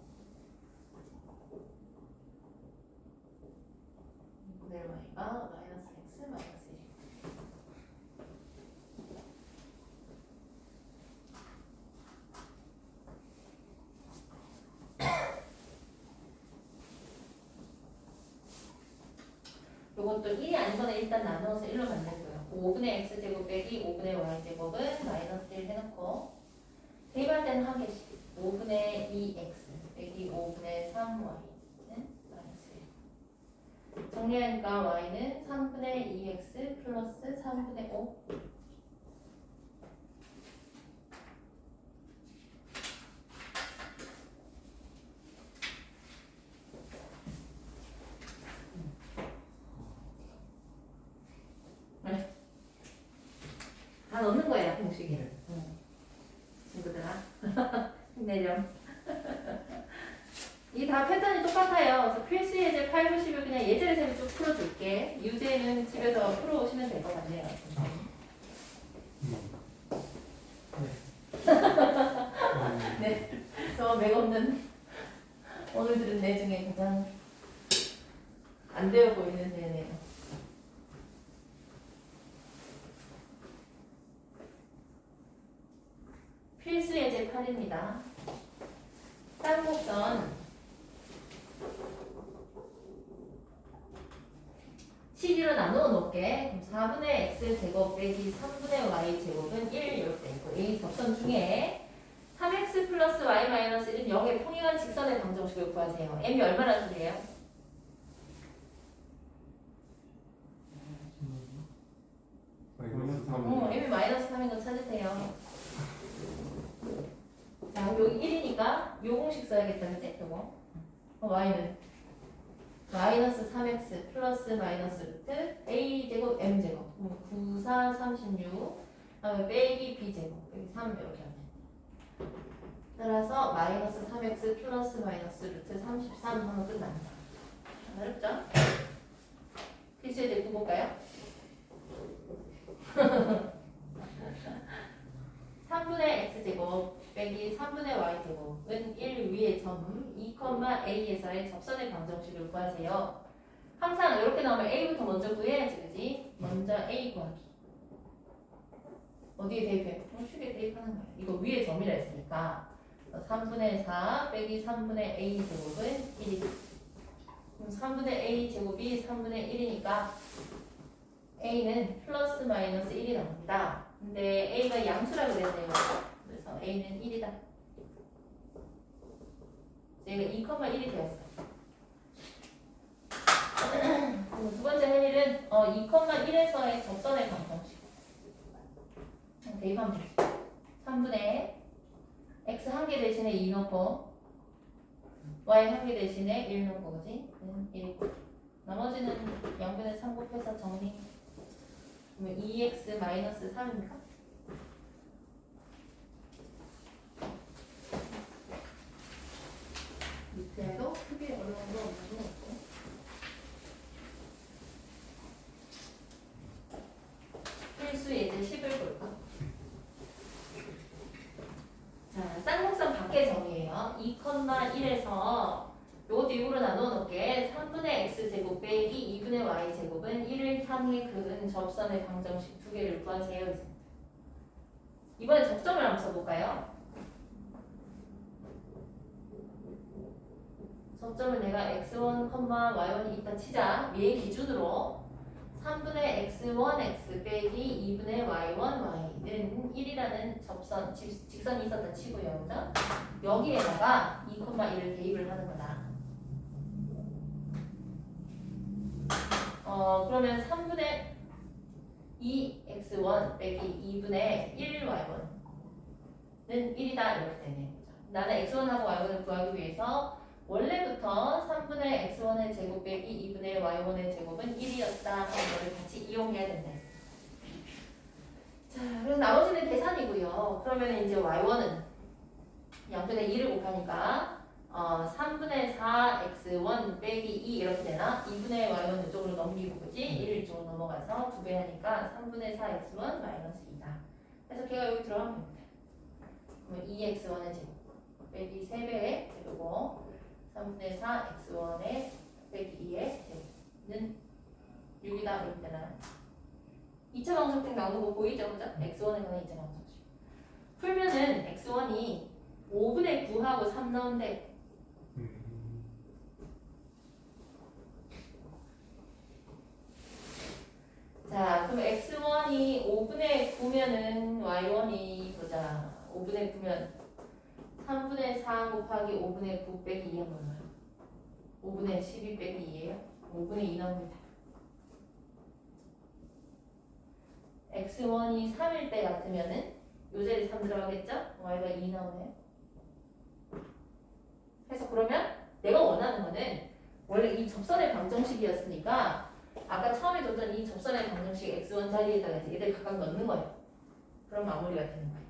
2분의 y가 마이너스 x 마이너스 1. 요것도 1이 아닌 거는 일단 나누어서 1로 만들고요. 5분의 x제곱 빼기 5분의 y제곱은 마이너스 1 해놓고 대입할 때는 한 개씩 5분의 2x 빼기 5분의 3y는 마이너스 1. 정리하니까 y는 3분의 2x 플러스 3분의 5. 다 넣는 거야 공식을. 친구들아 힘내렴. 이 다 패턴이 똑같아요. 그래서 필수 예제 8, 9, 10을 그냥 예제를 쌤이 쭉 풀어줄게. 유제는 집에서 풀어오시면 될 것 같네요. 네, 저 맥없는 오늘 들은 내 중에 가장 안 되어 보이는 데네요. 필수 예제 8입니다. 쌍곡선 CD로 나누어 놓을게. 그럼 4분의 x제곱 빼기 3분의 y제곱은 1 이렇게 있고 이 접선 중에 3x 플러스 y 마이너스 1은 0에 평행한 직선의 방정식을 구하세요. m이 얼마나 소리예요? 마이너스 3. m이 마이너스 3인 거 찾으세요. 자, 여기 1이니까 요 공식 써야겠다, 그치? 요거. y는 마이너스 3x 플러스 마이너스 루트 a제곱 m제곱 9, 4, 36 다음에 빼기 b제곱 빼기 3 이렇게 하면 따라서 마이너스 3x 플러스 마이너스 루트 33 하면 끝납니다. 어렵죠? 필수 예제 9 볼까요? 3분의 x제곱 빼기 3분의 y제곱은 1 위의 점 2,a에서의 접선의 방정식을 구하세요. 항상 이렇게 나오면 a부터 먼저 구해야지, 그지? 먼저 a 구하기. 어디에 대입해? 공식에 대입하는 거야. 이거 위에 점이라 했으니까 3분의 4 빼기 3분의 a제곱은 1이다. 그럼 3분의 a제곱이 3분의 1이니까 a는 플러스 마이너스 1이 나옵니다. 근데 a가 양수라고 그랬네요. 그래서 a는 1이다. 얘가 2,1이 되었어. 두 번째 할 일은 2,1에서의 접선의 방정식. 대입하면 되지. 3분의 x 한 개 대신에 2 넣고 y 한 개 대신에 1 넣고 그지? 1이고 나머지는 0분의 3 곱해서 정리. 그러면 2x 마이너스 3입니까? 밑에도 크게 어려운 거 없는 거 없고. 필수 예제 10을 볼까? 자, 쌍곡선 밖의 점이에요. 2,1에서 요것도 6으로 나누어 놓을게. 3분의 x제곱 빼기 2분의 y제곱은 1을 향해 그은 접선의 방정식 두 개를 구하세요. 이번에 접점을 한번 써볼까요? 접점을 내가 x1, y1이 있다 치자. 얘 기준으로 3분의 x1x 빼기 2분의 y1y는 1이라는 접선, 직선이 있었다 치고요. 그죠? 여기에다가 2,1을 대입을 하는 거다. 그러면 3분의 2x1 빼기 2분의 1y1는 1이다 이렇게 되는 거죠. 나는 x1하고 y1을 구하기 위해서 원래부터 3분의 x1의 제곱 빼기 2분의 y1의 제곱은 1이었다 하는 거를 같이 이용해야 된다. 자, 그래서 나머지는 계산이고요. 그러면 이제 y1은 양변에 2를 곱하니까 3분의 4x1 빼기 2 이렇게 되나? 2분의 y1 이쪽으로 넘기고 그지? 1 이쪽으로 넘어가서 2배 하니까 3분의 4x1 마이너스 2다. 그래서 걔가 여기 들어가면 됩니다. 그러면 2x1의 제곱 빼기 3배의 제곱이고 3분의 4x1의 빼기 2의 제곱은 6이다 이렇게 되나요? 2차 방정식 나오는 거 보이죠? 그죠? x1에 관한 2차 방정식. 풀면은 x1이 5분의 9하고 3 나온대. 자, 그럼 x1이 5분의 9면은 y1이 보자. 5분의 9면 3분의 4 곱하기 5분의 9 빼기 2는 뭐예요? 5분의 12 빼기 2예요? 5분의 2 나옵니다. x1이 3일 때 같으면은 요 자리에 3 들어가겠죠? y가 2 나오네요. 그래서 그러면 내가 원하는 거는 원래 이 접선의 방정식이었으니까 아까 처음에 줬던 이 접선의 방정식 x1 자리에다가 이제 얘들 각각 넣는 거예요. 그럼 마무리가 되는 거예요.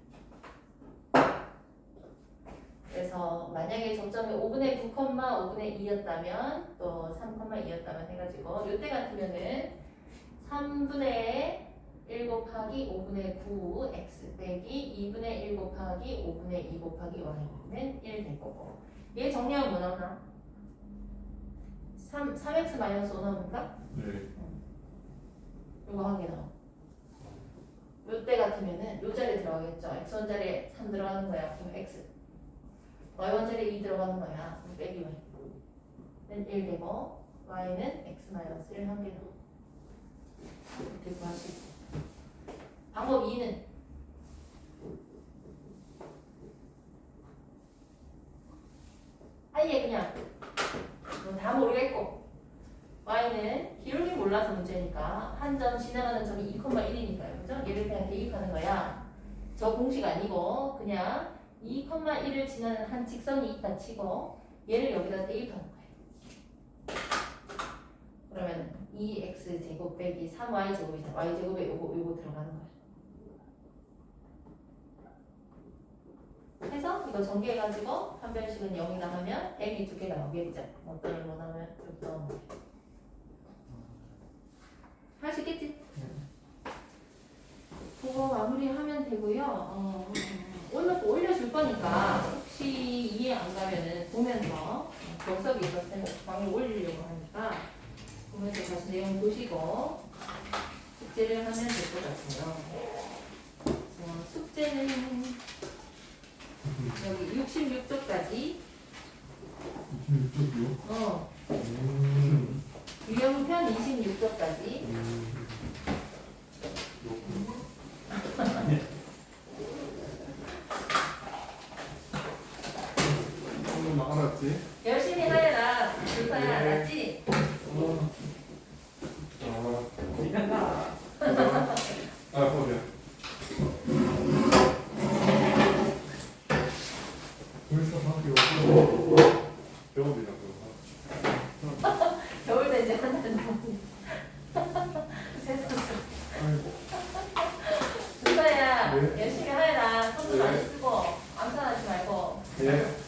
그래서 만약에 접점이 5분의 9, 5분의 2였다면 또 3,2였다면 해가지고 이때 같으면은 3분의 1 곱하기 5분의 9 x 빼기 2분의 1 곱하기 5분의 2 곱하기 y는 1 될 거고 얘 정리하면 뭐 나오나? 3x 마이너스 5 나옵니까? 네. 이거 한 개 나와. 요때 같으면은 요 자리에 들어가겠죠. x1 자리에 3 들어가는 거야. 그럼 x. y1 자리에 2 들어가는 거야. 그럼 빼기 y는 1 되고 y는 x 마이너스 1 한 개 나와. 이렇게 구할 수 있어. 방법 2는 아예 그냥 다 모르겠고 y는 기울기 몰라서 문제니까 한 점 지나가는 점이 2,1이니까요. 그죠? 얘를 그냥 대입하는 거야. 저 공식 아니고 그냥 2,1을 지나는 한 직선이 있다 치고 얘를 여기다 대입하는 거예요. 그러면 2x 제곱 빼기 3y 제곱이잖아. y 제곱에 요거 들어가는 거야. 해서 이거 전개해가지고 한 변식은 0이다 하면 m이 2개가 나오겠죠. 어떤 걸 원하면 이렇게 넣는 거예요. 할 수 있겠지? 그거 마무리하면 되고요. 올려줄 거니까 혹시 이해 안 가면은 보면서 격석이 있었을 때 방에 올리려고 하니까 보면서 다시 내용 보시고 숙제를 하면 될 것 같아요. 숙제는 여기 66쪽까지 26쪽이요? 유형편 26쪽까지 한번 알았지? 열심히 하여라. 불사야 알았지? 거기야. 벌써 밖에 없고 배워비라 그거. 겨울 때 이제 한달 남았네. 세상에. 아이고. 불사야 네. 열심히 하여라. 손도 네. 많이 쓰고 암산하지 말고. 예.